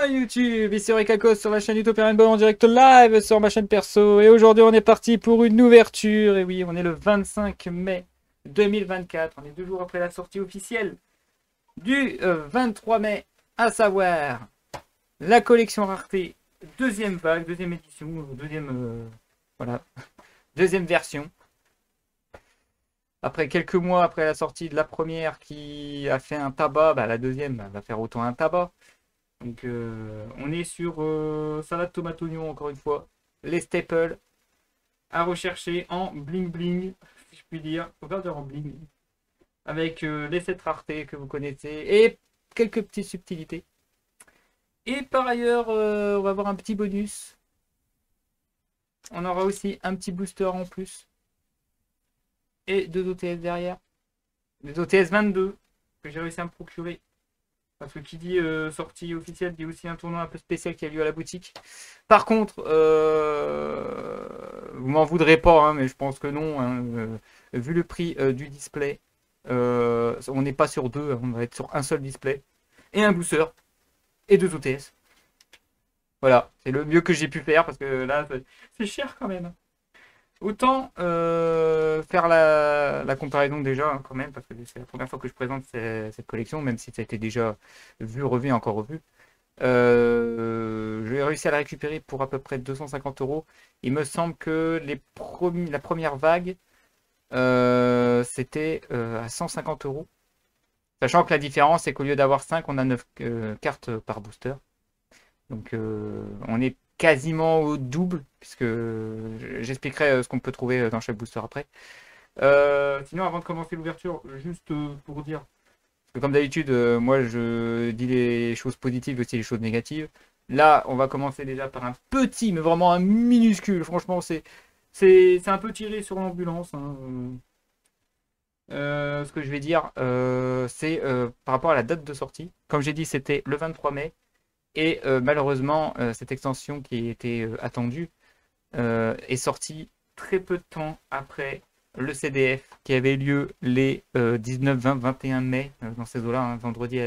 YouTube, ici Rikakos sur la chaîne YouTube Rainbow en direct live sur ma chaîne perso. Et aujourd'hui on est parti pour une ouverture. Et oui, on est le 25 mai 2024. On est 2 jours après la sortie officielle du 23 mai, à savoir la collection rareté deuxième vague, deuxième édition, voilà, deuxième version. Après quelques mois après la sortie de la première qui a fait un tabac, bah, la deuxième va faire autant un tabac. Donc on est sur salade tomate oignon encore une fois. Les staples à rechercher en bling bling, si je puis dire. Faut pas dire en bling. Avec les 7 raretés que vous connaissez et quelques petites subtilités. Et par ailleurs, on va avoir un petit bonus. On aura aussi un petit booster en plus. Et 2 OTS derrière. Des OTS 22 que j'ai réussi à me procurer. Parce que qui dit sortie officielle dit aussi un tournoi un peu spécial qui a lieu à la boutique. Par contre, vous m'en voudrez pas, hein, mais je pense que non. Hein, vu le prix du display, on n'est pas sur deux, hein, on va être sur un seul display. Et un booster. Et 2 OTS. Voilà, c'est le mieux que j'ai pu faire parce que là, c'est cher quand même. Autant faire la comparaison déjà, hein, quand même, parce que c'est la première fois que je présente cette collection, même si ça a été déjà vu, revu et encore revu. J'ai réussi à la récupérer pour à peu près 250 euros. Il me semble que la première vague, c'était à 150 euros. Sachant que la différence, c'est qu'au lieu d'avoir 5, on a 9 cartes par booster. Donc on est quasiment au double, puisque j'expliquerai ce qu'on peut trouver dans chaque booster après. Sinon, avant de commencer l'ouverture, juste pour dire, parce que comme d'habitude, moi je dis les choses positives et aussi les choses négatives. Là, on va commencer déjà par un petit, mais vraiment un minuscule. Franchement, c'est un peu tiré sur l'ambulance, hein. Ce que je vais dire, c'est par rapport à la date de sortie. Comme j'ai dit, c'était le 23 mai. Et malheureusement, cette extension qui était attendue est sortie très peu de temps après le CDF qui avait lieu les 19, 20, 21 mai, dans ces eaux-là, hein, vendredi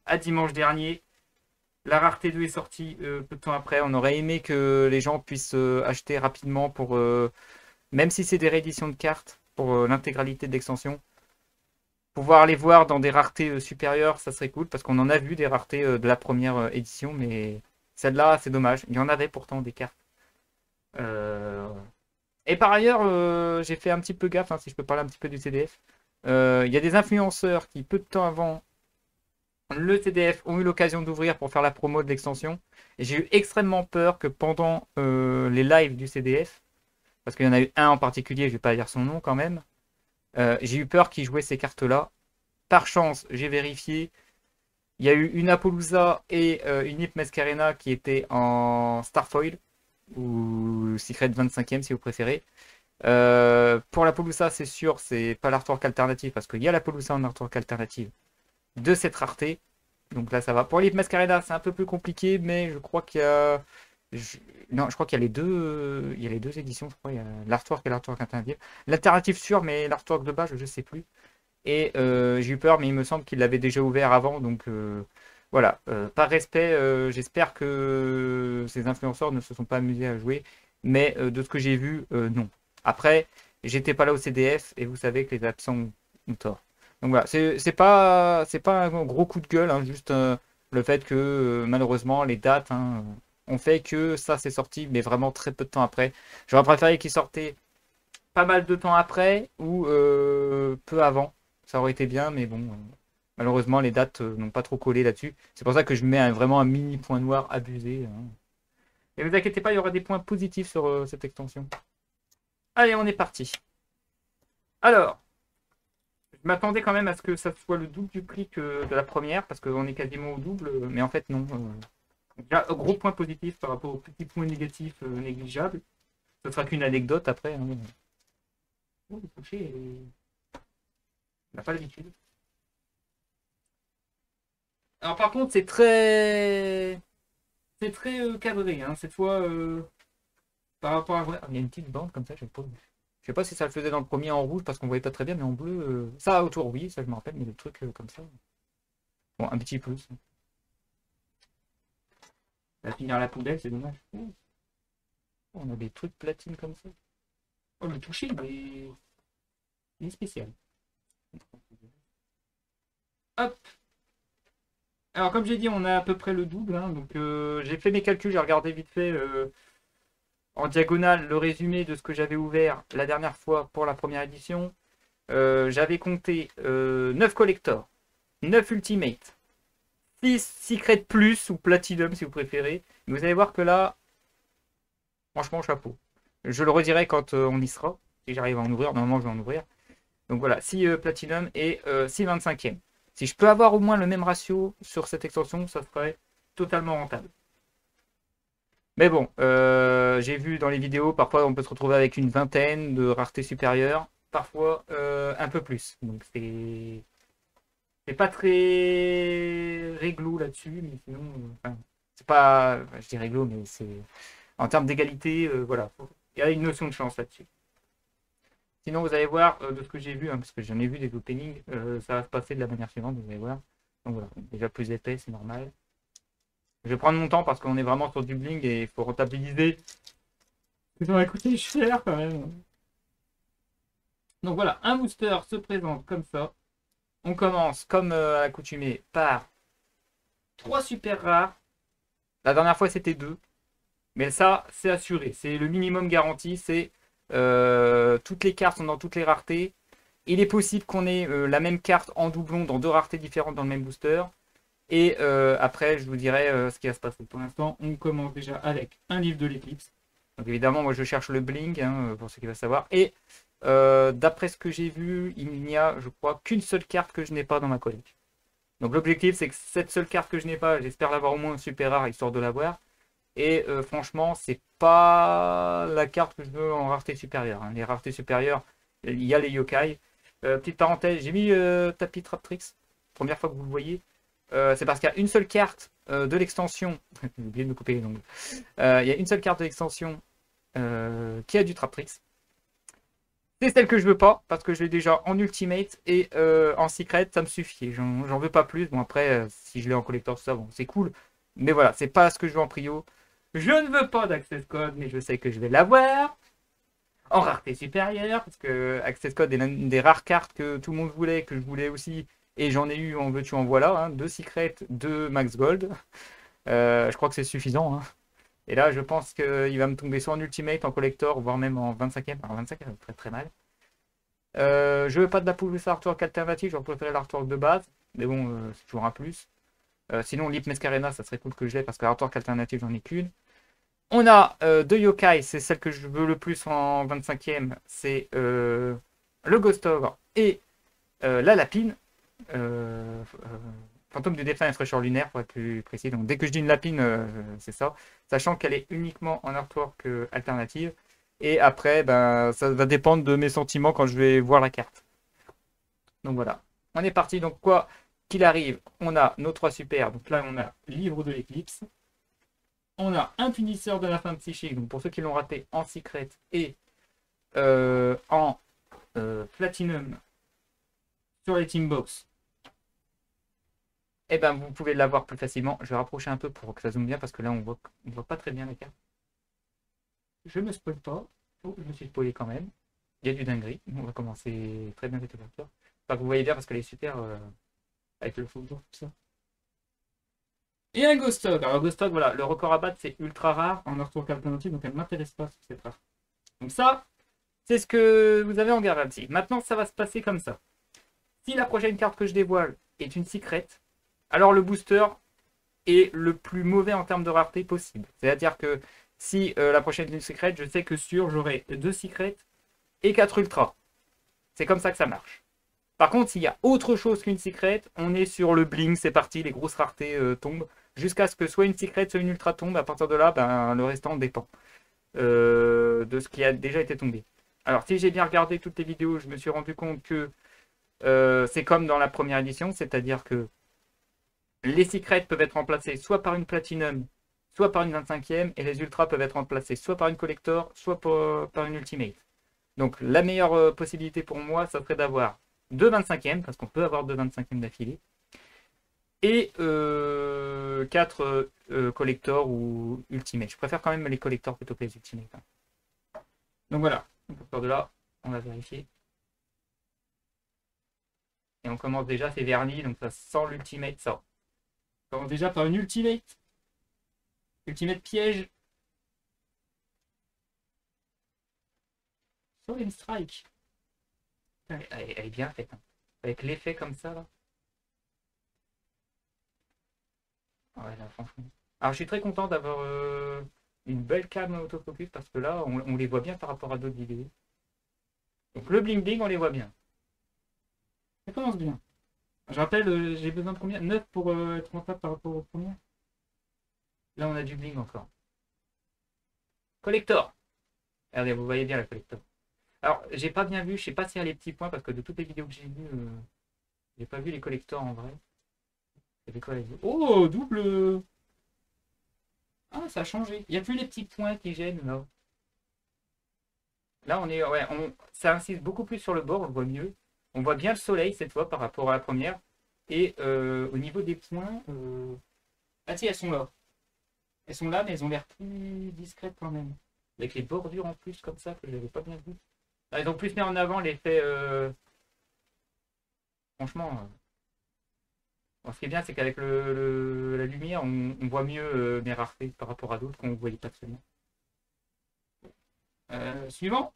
à dimanche dernier. La rareté 2 est sortie peu de temps après. On aurait aimé que les gens puissent acheter rapidement pour, même si c'est des rééditions de cartes, pour l'intégralité de l'extension. Pouvoir les voir dans des raretés supérieures, ça serait cool, parce qu'on en a vu des raretés de la première édition, mais celle-là, c'est dommage. Il y en avait pourtant des cartes. Euh, Et par ailleurs, j'ai fait un petit peu gaffe, hein, si je peux parler un petit peu du CDF. Il y a des influenceurs qui, peu de temps avant le CDF, ont eu l'occasion d'ouvrir pour faire la promo de l'extension. Et j'ai eu extrêmement peur que pendant les lives du CDF, parce qu'il y en a eu un en particulier, je ne vais pas dire son nom quand même, j'ai eu peur qu'ils jouaient ces cartes-là. Par chance, j'ai vérifié. Il y a eu une Appaloosa et une Ip Masquerena qui étaient en Starfoil, ou Secret 25e si vous préférez. Pour l'Appaloosa, c'est sûr, c'est pas l'artwork alternative, parce qu'il y a l'Appaloosa en artwork alternative de cette rareté. Donc là, ça va. Pour l'Ip Masquerena, c'est un peu plus compliqué, mais je crois qu'il y a. Non, je crois qu'il y a il y a les deux éditions, je crois. Il y a l'artwork et l'artwork alternative. L'alternative sûr, mais l'artwork de base, je sais plus. Et j'ai eu peur, mais il me semble qu'il l'avait déjà ouvert avant. Donc voilà, par respect, j'espère que ces influenceurs ne se sont pas amusés à jouer. Mais de ce que j'ai vu, non. Après, j'étais pas là au CDF et vous savez que les absents ont tort. Donc voilà, c'est pas un gros coup de gueule, hein, juste le fait que malheureusement les dates, hein, ont fait que ça s'est sorti, mais vraiment très peu de temps après. J'aurais préféré qu'il sortait pas mal de temps après ou peu avant. Ça aurait été bien, mais bon, malheureusement, les dates n'ont pas trop collé là-dessus. C'est pour ça que je mets vraiment un mini point noir abusé, hein. Et ne vous inquiétez pas, il y aura des points positifs sur cette extension. Allez, on est parti. Alors, je m'attendais quand même à ce que ça soit le double du prix que de la première, parce qu'on est quasiment au double, mais en fait, non. Déjà, gros point positif par rapport aux petits points négatifs négligeables. Ce sera qu'une anecdote après, hein. Oh, le toucher, on n'a pas l'habitude. Alors par contre, c'est très cadré, hein. Cette fois, par rapport à... Ah, il y a une petite bande comme ça, je sais pas si ça le faisait dans le premier en rouge parce qu'on voyait pas très bien, mais en bleu, ça autour, oui, ça je me rappelle, mais le truc comme ça. Bon, un petit peu. Ça. Ça va finir à la poubelle, c'est dommage. Oh, on a des trucs platine comme ça. Oh, le toucher, il est spécial. Hop. Alors, comme j'ai dit, on a à peu près le double, hein, donc j'ai fait mes calculs, j'ai regardé vite fait en diagonale le résumé de ce que j'avais ouvert la dernière fois pour la première édition. J'avais compté 9 collectors, 9 ultimate, 6 secret plus ou platinum si vous préférez. Vous allez voir que là, franchement, chapeau. Je le redirai quand on y sera, si j'arrive à en ouvrir. Normalement, je vais en ouvrir. Donc voilà, 6 platinum et 6 25e. Si je peux avoir au moins le même ratio sur cette extension, ça serait totalement rentable. Mais bon, j'ai vu dans les vidéos, parfois on peut se retrouver avec une vingtaine de raretés supérieures, parfois un peu plus. Donc c'est pas très réglo là-dessus, mais sinon, enfin, c'est pas, je dis réglo, mais c'est en termes d'égalité, voilà, il y a une notion de chance là-dessus. Sinon, vous allez voir de ce que j'ai vu, hein, parce que j'en ai vu des openings, ça va se passer de la manière suivante, vous allez voir. Donc voilà, déjà plus épais, c'est normal. Je vais prendre mon temps parce qu'on est vraiment sur du bling et il faut rentabiliser. Ça va coûter cher quand même. Donc voilà, un booster se présente comme ça. On commence, comme à l'accoutumée, par 3 super rares. La dernière fois, c'était 2. Mais ça, c'est assuré. C'est le minimum garanti. C'est toutes les cartes sont dans toutes les raretés. Il est possible qu'on ait la même carte en doublon dans 2 raretés différentes dans le même booster. Et après, je vous dirai ce qui va se passer. Pour l'instant, on commence déjà avec un livre de l'éclipse. Donc évidemment, moi je cherche le bling, hein, pour ceux qui veulent savoir. Et d'après ce que j'ai vu, il n'y a, je crois, qu'une seule carte que je n'ai pas dans ma collecte. Donc l'objectif, c'est que cette seule carte que je n'ai pas, j'espère l'avoir au moins super rare, histoire de l'avoir. Et franchement, c'est pas la carte que je veux en rareté supérieure, hein. Les raretés supérieures, il y a les yokai. Petite parenthèse, j'ai mis Tapis Traptrix, première fois que vous le voyez. C'est parce qu'il y a une seule carte de l'extension. J'ai oublié de me couper les ongles. Il y a une seule carte de l'extension qui a du Traptrix. C'est celle que je veux pas parce que je l'ai déjà en ultimate et en secret, ça me suffit. J'en veux pas plus. Bon, après, si je l'ai en collector, tout ça, bon, c'est cool. Mais voilà, c'est pas ce que je veux en prio. Je ne veux pas d'access code, mais je sais que je vais l'avoir en rareté supérieure parce que access code est l'une des rares cartes que tout le monde voulait, que je voulais aussi. Et j'en ai eu en veux-tu en voilà, hein, 2 secrets, 2 max gold. Je crois que c'est suffisant, hein. Et là, je pense qu'il va me tomber soit en ultimate, en collector, voire même en 25e. Alors 25e, ça me ferait très mal. Je veux pas de la plus artwork alternative, j'aurais préféré l'artwork de base. Mais bon, c'est toujours un plus. Sinon, Lip Mescarena, ça serait cool que je l'ai parce que l'artwork alternative, j'en ai qu'une. On a 2 yokai, c'est celle que je veux le plus en 25e. C'est le Ghost Ogre et la Lapine. Fantôme du défunt et fraîcheur lunaire pour être plus précis. Donc dès que je dis une lapine, c'est ça. Sachant qu'elle est uniquement en artwork alternative. Et après, ben, ça va dépendre de mes sentiments quand je vais voir la carte. Donc voilà. On est parti. Donc quoi qu'il arrive, on a nos 3 super. Donc là, on a Livre de l'éclipse. On a un punisseur de la fin psychique. Donc pour ceux qui l'ont raté en secret et en platinum sur les Teambox. Et ben vous pouvez l'avoir plus facilement. Je vais rapprocher un peu pour que ça zoome bien parce que là on voit pas très bien la carte. Je me spoil pas. Oh, je me suis spoilé quand même. Il y a du dinguerie. On va commencer très bien cette ouverture. Enfin, vous voyez bien parce qu'elle est super avec le faux tout ça. Et un Ghost Dog. Alors Ghost Dog, voilà, le record à battre c'est ultra rare en artwork alternative, donc elle ne m'intéresse pas sur cette rare. Donc ça, c'est ce que vous avez en garantie. Maintenant, ça va se passer comme ça. Si la prochaine carte que je dévoile est une secret, alors le booster est le plus mauvais en termes de rareté possible. C'est-à-dire que si la prochaine est une secret, je sais que sûr j'aurai 2 secrets et 4 ultras. C'est comme ça que ça marche. Par contre, s'il y a autre chose qu'une secret, on est sur le bling, c'est parti, les grosses raretés tombent. Jusqu'à ce que soit une secret, soit une ultra tombe. À partir de là, ben, le restant dépend de ce qui a déjà été tombé. Alors, si j'ai bien regardé toutes les vidéos, je me suis rendu compte que c'est comme dans la première édition, c'est-à-dire que les secrets peuvent être remplacés soit par une platinum, soit par une 25e, et les ultras peuvent être remplacés soit par une collector, soit par une ultimate. Donc la meilleure possibilité pour moi, ça serait d'avoir 2 25e, parce qu'on peut avoir 2 25e d'affilée, et 4 collector ou ultimate. Je préfère quand même les collectors plutôt que les ultimate, hein. Donc voilà, on peut faire de là, on va vérifier. Et on commence déjà, c'est verni, donc ça sent l'ultimate, ça. On commence déjà par une ultimate. Ultimate piège. Solemn Strike. Elle est bien faite, hein. Avec l'effet comme ça, là. Ouais, là, franchement. Alors, je suis très content d'avoir une belle cam autofocus parce que là, on les voit bien par rapport à d'autres vidéos. Donc, le bling bling, on les voit bien. Ça commence bien. Je rappelle, j'ai besoin de combien? 9 pour être rentable par rapport au premier. Là, on a du bling encore. Collector. Regardez, vous voyez bien la collector. Alors, j'ai pas bien vu, je sais pas s'il y a les petits points parce que de toutes les vidéos que j'ai vues, j'ai pas vu les collectors en vrai. C'est quoi les... Oh, double. Ah, ça a changé. Il n'y a plus les petits points qui gênent là. Là, on est, ouais, ça insiste beaucoup plus sur le bord, on le voit mieux. On voit bien le soleil cette fois par rapport à la première. Et au niveau des points, ah si, elles sont là. Elles sont là, mais elles ont l'air plus discrètes quand même. Avec les bordures en plus comme ça que je n'avais pas bien vu. Elles ont plus mis en avant l'effet. Franchement, ce qui est bien, c'est qu'avec la lumière, on voit mieux mes raretés par rapport à d'autres qu'on ne voyait pas très bien. Suivant.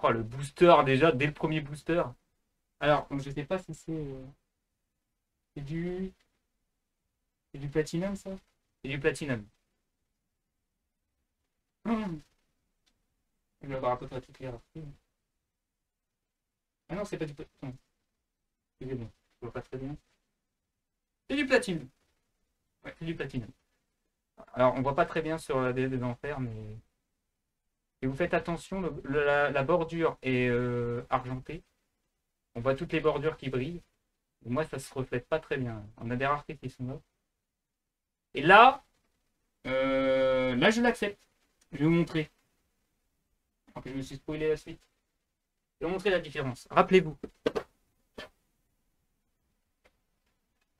Oh, le booster déjà, dès le premier booster. Alors, je sais pas si c'est du... C'est du platinum, ça? C'est du platinum. Je vais avoir à peu près toutes les raretés. Ah non, c'est pas du platinum. Excusez-moi, je vois pas très bien. C'est du platinum. Ouais, c'est du platinum. Alors, on voit pas très bien sur la DD des enfers, mais... Et vous faites attention, la bordure est argentée. On voit toutes les bordures qui brillent. Et moi, ça se reflète pas très bien. On a des raretés qui sont là. Et là, là, je l'accepte. Je vais vous montrer. Ok, je me suis spoilé la suite. Je vais vous montrer la différence. Rappelez-vous.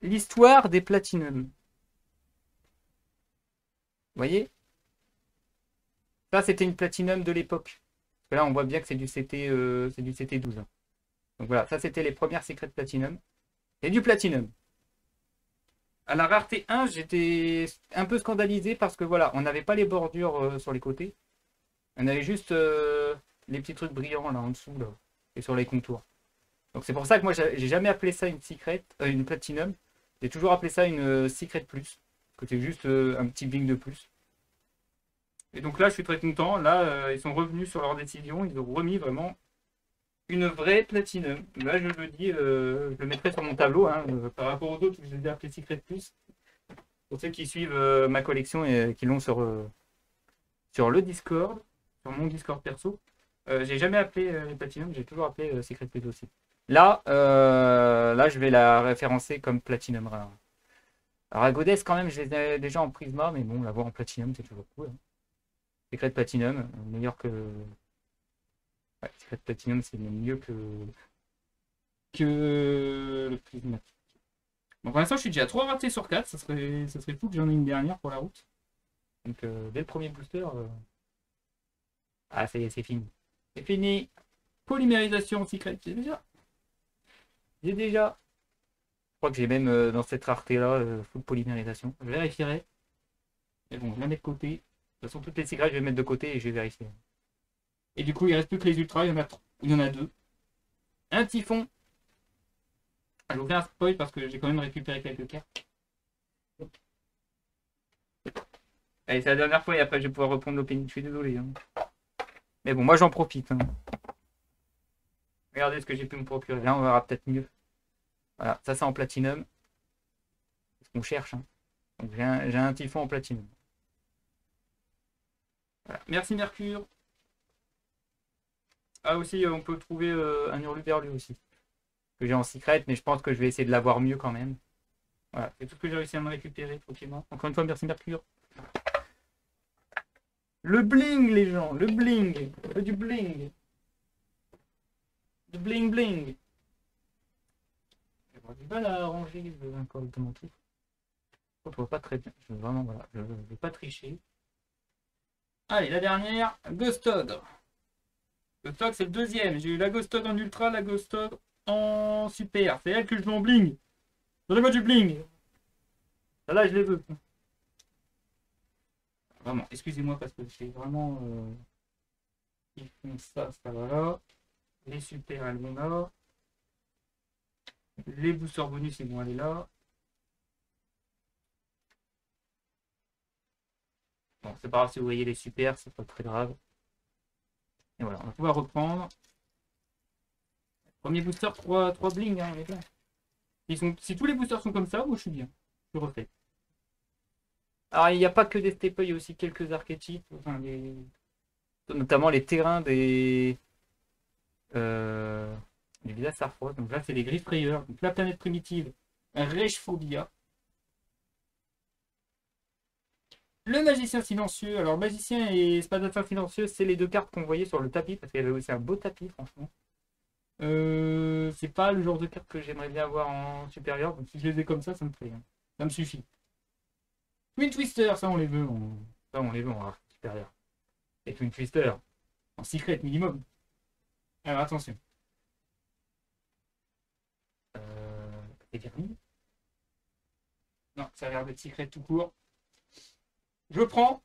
L'histoire des platinums. Vous voyez? Ça, c'était une platinum de l'époque. Parce que là, on voit bien que c'est du CT12. Donc voilà, ça, c'était les premières secrets platinum. Et du platinum. À la rareté 1, j'étais un peu scandalisé parce que voilà, on n'avait pas les bordures sur les côtés. On avait juste les petits trucs brillants là en dessous là, et sur les contours. Donc c'est pour ça que moi j'ai jamais appelé ça une secret, une platinum. J'ai toujours appelé ça une secret plus. Que c'est juste un petit bling de plus. Et donc là je suis très content. Là ils sont revenus sur leur décision. Ils ont remis vraiment une vraie platinum. Là je le dis, je le mettrai sur mon tableau hein, par rapport aux autres que j'ai déjà appelé secret plus. Pour ceux qui suivent ma collection et qui l'ont sur le Discord, sur mon Discord perso. J'ai jamais appelé les Platinum, j'ai toujours appelé Secret Plus aussi. Là, là, je vais la référencer comme Platinum rare. Alors, à Goddess, quand même, je les ai déjà en Prisma, mais bon, la voir en Platinum, c'est toujours cool, hein. Secret Platinum, meilleur que. Ouais, Secret Platinum, c'est mieux que le Prismatique. Bon, pour l'instant, je suis déjà à 3 ratés sur 4, ça serait fou que j'en ai une dernière pour la route. Donc, dès le premier booster. Ah, ça y est, c'est fini. C'est fini. Polymérisation secret, j'ai déjà. J'ai déjà. Je crois que j'ai même dans cette rareté-là, full polymérisation. Je vérifierai. Mais bon, je la mets de côté. De toute façon, toutes les secrets, je vais mettre de côté et je vais vérifier. Et du coup, il reste plus que les ultras. Il y en a 2. Un typhon. Je vous fais un spoil parce que j'ai quand même récupéré quelques cartes. Allez, c'est la dernière fois et après je vais pouvoir reprendre l'opening. Je suis désolé, hein. Mais bon, moi j'en profite, hein. Regardez ce que j'ai pu me procurer. Là, on verra peut-être mieux. Voilà, ça c'est en platinum. C'est ce qu'on cherche, hein. Donc j'ai un typhon en platinum. Voilà. Merci Mercure. Ah aussi, on peut trouver un hurluberlu aussi. Que j'ai en secret, mais je pense que je vais essayer de l'avoir mieux quand même. Voilà, c'est tout ce que j'ai réussi à me récupérer tranquillement. Encore une fois, merci Mercure. Le bling, les gens, le bling. On veut du bling. Du bling bling. J'aurais du mal à ranger correctement tout. Je ne vois pas très bien. Vraiment, voilà, je ne vais pas tricher. Allez, la dernière, Ghost Toad. Ghost Toad, c'est le deuxième. J'ai eu la Ghost Toad en ultra, la Ghost Toad en super. C'est elle que je veux en bling. Donnez-moi du bling. Là, je les veux. Vraiment, excusez-moi parce que c'est vraiment... ils font ça, ça va là. Les super, elles vont là. Les boosters bonus, ils vont aller là. Bon, c'est pas grave si vous voyez les super, c'est pas très grave. Et voilà, on va pouvoir reprendre. Premier booster, 3 bling, hein, on est bien. Si tous les boosters sont comme ça, moi je suis bien. Je refais. Alors il n'y a pas que des staples, il y a aussi quelques archétypes. Enfin, notamment les terrains des villages Sarfrost. Donc là c'est les griffes rayeurs. Donc la planète primitive, Reichphobia. Le magicien silencieux. Alors magicien et spadafin silencieux, c'est les deux cartes qu'on voyait sur le tapis, parce qu'il y avait aussi un beau tapis, franchement. C'est pas le genre de carte que j'aimerais bien avoir en supérieur, donc si je les ai comme ça me plaît. Hein. Ça me suffit. Twin Twister, ça on les veut ça on les veut en rare supérieur. Et Twin Twister, en secret minimum. Alors attention. C'est permis. Non, ça a l'air d'être secret tout court. Je prends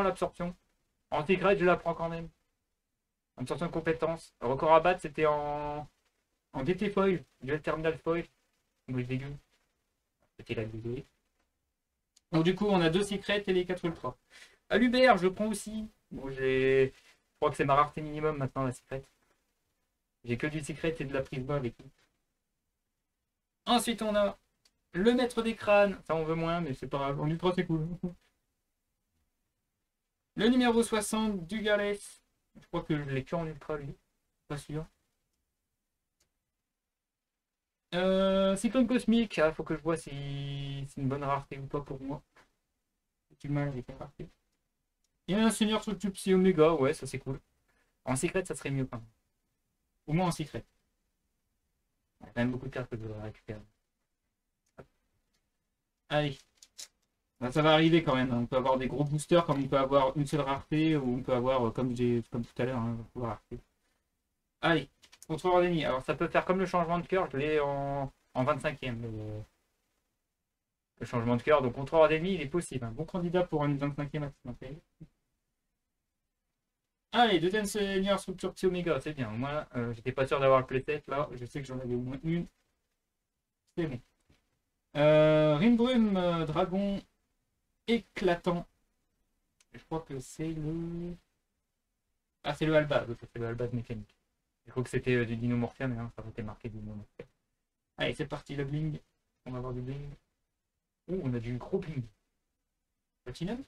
l'absorption. En secret, je la prends quand même. Absorption de compétences. Record à battre, c'était en DT foil, duel terminal foil. Donc dégueu. C'était la dégueu. Donc du coup, on a 2 secrets et les 4 ultras. À l'Uber, je prends aussi. Bon, je crois que c'est ma rareté minimum maintenant, la secret. J'ai que du secret et de la prise bas avec lui. Ensuite, on a le maître des crânes. Ça, on veut moins, mais c'est pas grave. En ultra, c'est cool. Le numéro 60 du Galès. Je crois que je l'ai que en ultra, lui. Pas sûr. Cyclone cosmique. Ah, faut que je vois si c'est une bonne rareté ou pas pour moi. J'ai du mal avec la rareté. Il y a un seigneur sur le tube Psy Omega. Ouais, ça c'est cool. En secret, ça serait mieux quand même. Au moins en secret. Il y a quand même beaucoup de cartes que je devrais récupérer. Allez. Ben, ça va arriver quand même. On peut avoir des gros boosters comme on peut avoir une seule rareté ou on peut avoir comme tout à l'heure, hein, rareté. Allez, contrôleur d'ennemi. Alors ça peut faire comme le changement de cœur, je l'ai en 25e. Le changement de cœur, donc contrôleur d'ennemi, il est possible. Un bon candidat pour une 25e accidentelle. Allez, deuxième seigneur structure Psy Omega, c'est bien. Moi, j'étais pas sûr d'avoir le playset là. Je sais que j'en avais au moins une. C'est bon. Rimbrum, dragon éclatant. Je crois que c'est le. Ah, c'est le Albaz. C'est le Albaz mécanique. Je crois que c'était du Dinomorphia, mais non, ça aurait été marqué Dinomorphia. Allez, c'est parti, le bling. On va avoir du bling. Oh, on a du gros bling. Platinum?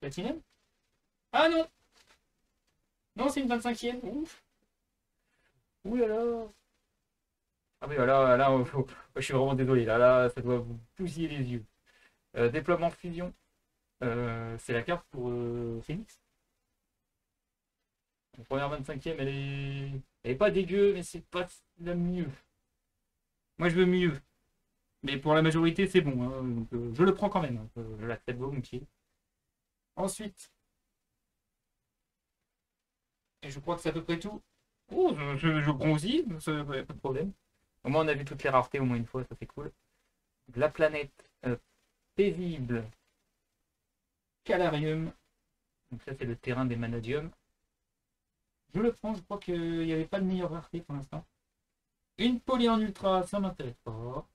Platinum? Ah non! Non, c'est une 25e. Ouf! Ouh là là! Ah oui, là, je suis vraiment désolé. Là, ça doit vous bousiller les yeux. Déploiement fusion. C'est la carte pour Phoenix. La première 25e, elle est pas dégueu, mais c'est pas la mieux. Moi, je veux mieux. Mais pour la majorité, c'est bon. Hein, donc, je le prends quand même. Hein, je l'accepte volontiers. Ensuite, et je crois que c'est à peu près tout. Oh, je prends aussi, pas de problème. Au moins, on a vu toutes les raretés au moins une fois, ça c'est cool. La planète paisible. Calarium. Donc ça, c'est le terrain des Manadium. Je le prends, je crois qu'il n'y avait pas de meilleure rareté pour l'instant. Une poly en ultra, ça m'intéresse pas.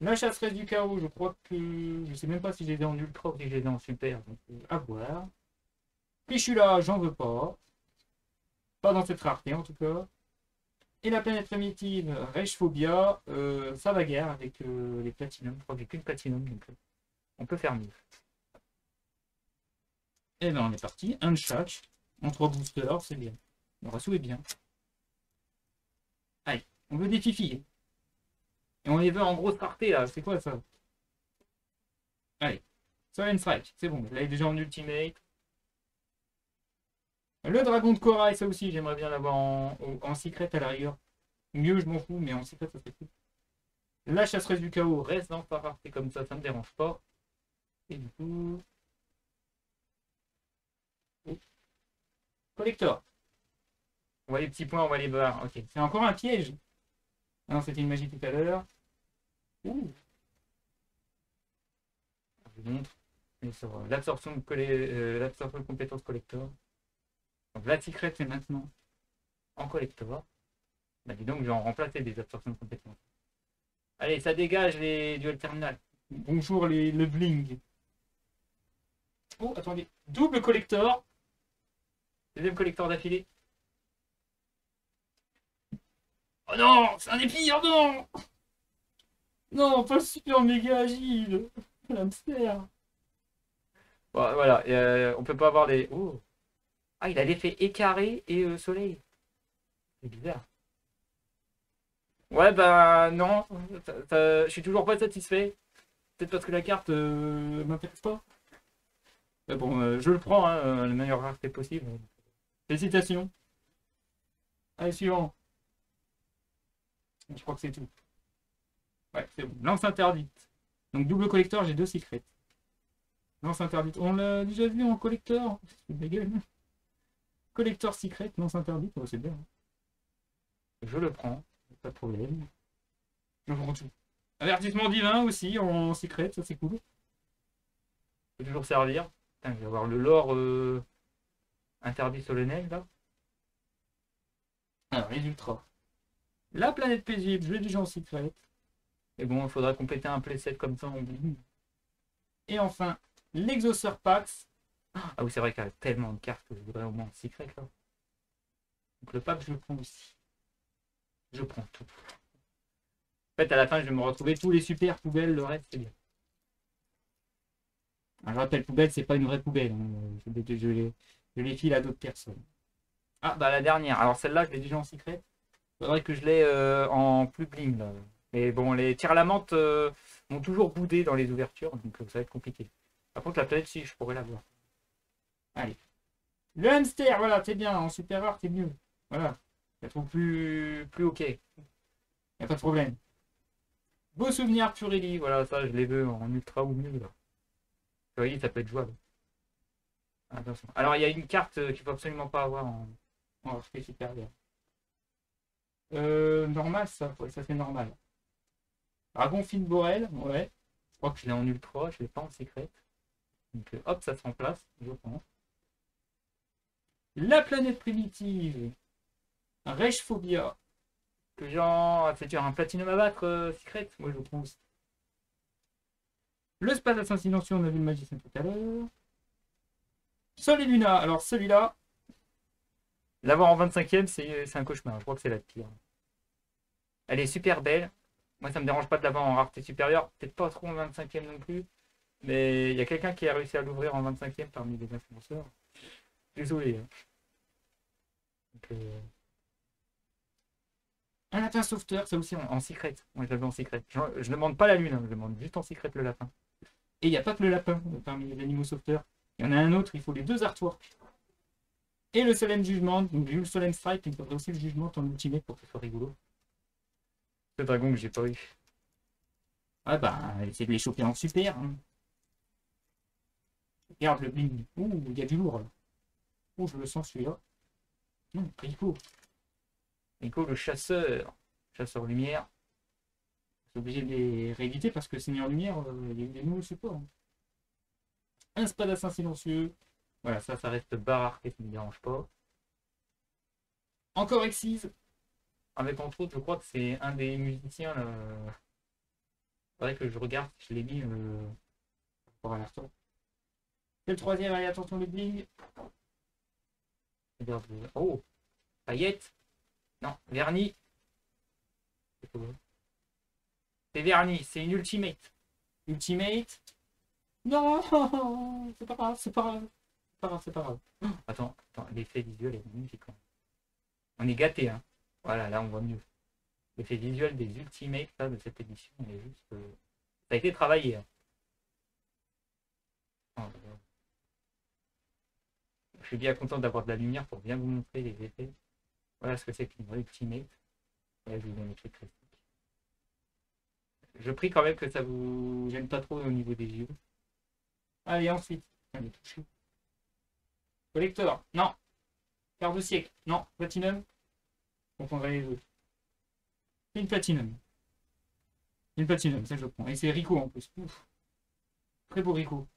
La chasseresse du chaos, je crois que. Je sais même pas si je les ai en ultra ou si je les ai en super. Donc à voir. Pichula, j'en veux pas. Pas dans cette rareté en tout cas. Et la planète primitive, Reichphobia, ça va guère avec les platinum. Je crois que j'ai qu'une platinum, donc on peut faire mieux. Et ben on est parti, un de chaque. En 3 boosters, c'est bien. Le ratio est bien. Allez, on veut des fifilles. Et on les veut en grosse rareté là, c'est quoi ça? Allez, Solen Strike, c'est bon, là il est déjà en ultimate. Le dragon de corail, ça aussi, j'aimerais bien l'avoir en secret à la rigueur. Mieux, je m'en fous, mais en secret, ça serait cool. La chasseuse du chaos reste dans sa rareté comme ça me dérange pas. Et du coup. Oh. Collector. On voit les petits points, on voit les barres. Ok, c'est encore un piège. Ah non, c'était une magie tout à l'heure. Ouh. Je vous montre. Sur l'absorption de compétences collector. Donc la secret c'est maintenant en collector. Bah dis donc, je vais en remplacer des absorptions de compétences. Allez, ça dégage les duels terminal. Bonjour le bling. Oh, attendez. Double collector. Deuxième collector d'affilée. Oh non, c'est un épire, non. Non, pas le super méga agile. L'hamster. Bon, voilà, on peut pas avoir les... Oh. Ah, il a l'effet écarré et soleil. C'est bizarre. Ouais, bah non, je suis toujours pas satisfait. Peut-être parce que la carte m'intéresse pas. Mais bon, je le prends, hein, la meilleure rareté possible. Félicitations. Allez, suivant. Je crois que c'est tout. Ouais, c'est bon. Lance interdite. Donc double collector, j'ai 2 secrets. Lance interdite. On l'a déjà vu en collector. C'est dégueu. Collector secret, lance interdite. Oh, c'est bien. Je le prends. Pas de problème. Je prends tout. Avertissement divin aussi en secret, ça c'est cool. Peut toujours servir. Putain, je vais avoir le lore interdit solennel là. Alors, les ultras. La planète paisible, je l'ai déjà en secret. Et bon, il faudra compléter un playset comme ça en bout. Et enfin, l'exauceur Pax. Ah oui, c'est vrai qu'il y a tellement de cartes que je voudrais au moins en secret là. Donc le pack, je le prends aussi. Je prends tout. En fait, à la fin, je vais me retrouver tous les super poubelles, le reste, c'est bien. Alors, je rappelle, poubelle, c'est pas une vraie poubelle. Hein. Je les file à d'autres personnes. Ah, bah la dernière. Alors, celle-là, je l'ai déjà en secret. Il faudrait que je l'ai en plus bling. Là. Mais bon, les tirs à la menthe m'ont toujours boudé dans les ouvertures, donc ça va être compliqué. Par contre, la planète, si, je pourrais l'avoir. Allez. Le hamster, voilà, c'est bien. En super rare, c'est mieux. Voilà. Je la trouve plus ok. Il n'y a pas de problème. Beau souvenir Purelli, voilà, ça je les veux en ultra ou mieux. Là. Purelli, ça peut être jouable. Attention. Alors il y a une carte qu'il faut absolument pas avoir en HP supérieur. Normal ça, ouais, ça c'est normal. Dragon Fine Borel, ouais. Je crois que je l'ai en ultra, je l'ai pas en secret. Donc hop, ça se remplace, je pense. La planète primitive. Phobia. Que genre, c'est un platinum à battre, secret, moi je pense. Le Spadassin silencieux, on a vu le magicien tout à l'heure. Sol et Luna, alors celui-là, l'avoir en 25e, c'est un cauchemar, je crois que c'est la pire. Elle est super belle, moi ça me dérange pas de l'avoir en rareté supérieure, peut-être pas trop en 25e non plus, mais il y a quelqu'un qui a réussi à l'ouvrir en 25e parmi les influenceurs. Désolé. Hein. Donc, un lapin sauveteur, ça aussi en secret. Moi je l'avais en secret. Je ne demande pas la lune, hein, je demande juste en secret le lapin. Et il n'y a pas que le lapin parmi les animaux sauveteurs. Il y en a un autre, il faut les 2 artworks. Et le Solemn Judgment, donc j'ai eu le Solemn Strike, il faudrait aussi le Jugement en ultimate pour que ce soit rigolo. Ce dragon que j'ai pas eu. Ah bah, essayer de les choper en super. Hein. Regarde le bling. Ouh, il y a du lourd là. Ouh, je le sens celui-là. Non, Rico. Rico le chasseur. Chasseur lumière. C'est obligé de les rééditer parce que Seigneur Lumière, il y a eu des nouveaux supports. Hein. Un Spadassin silencieux. Voilà, ça reste barre et ça ne me dérange pas. Encore Exise. Avec entre autres, je crois que c'est un des musiciens. Il faudrait que je regarde si je l'ai mis pour l'instant. C'est le troisième, allez, attention le bling. Oh, paillette. Non, vernis. C'est vernis, c'est une ultimate. Ultimate. Non, c'est pas grave, c'est pas grave. C'est pas grave, c'est pas grave. Attends, l'effet visuel est magnifique. On est gâté, hein. Voilà, là on voit mieux. L'effet visuel des ultimates là, de cette édition est juste. Ça a été travaillé. Hein. Je suis bien content d'avoir de la lumière pour bien vous montrer les effets. Voilà ce que c'est qu'une vraie Ultimate. Là, je vous donne les trucs classiques. Je prie quand même que ça vous gêne pas trop au niveau des yeux. Allez, ensuite. Allez, touchez. Collector. Non. Quart de siècle. Non. Platinum. On prendrait les deux. C'est une Platinum. Une Platinum, ça je le prends. Et c'est Rico en plus. Ouf. Très beau Rico.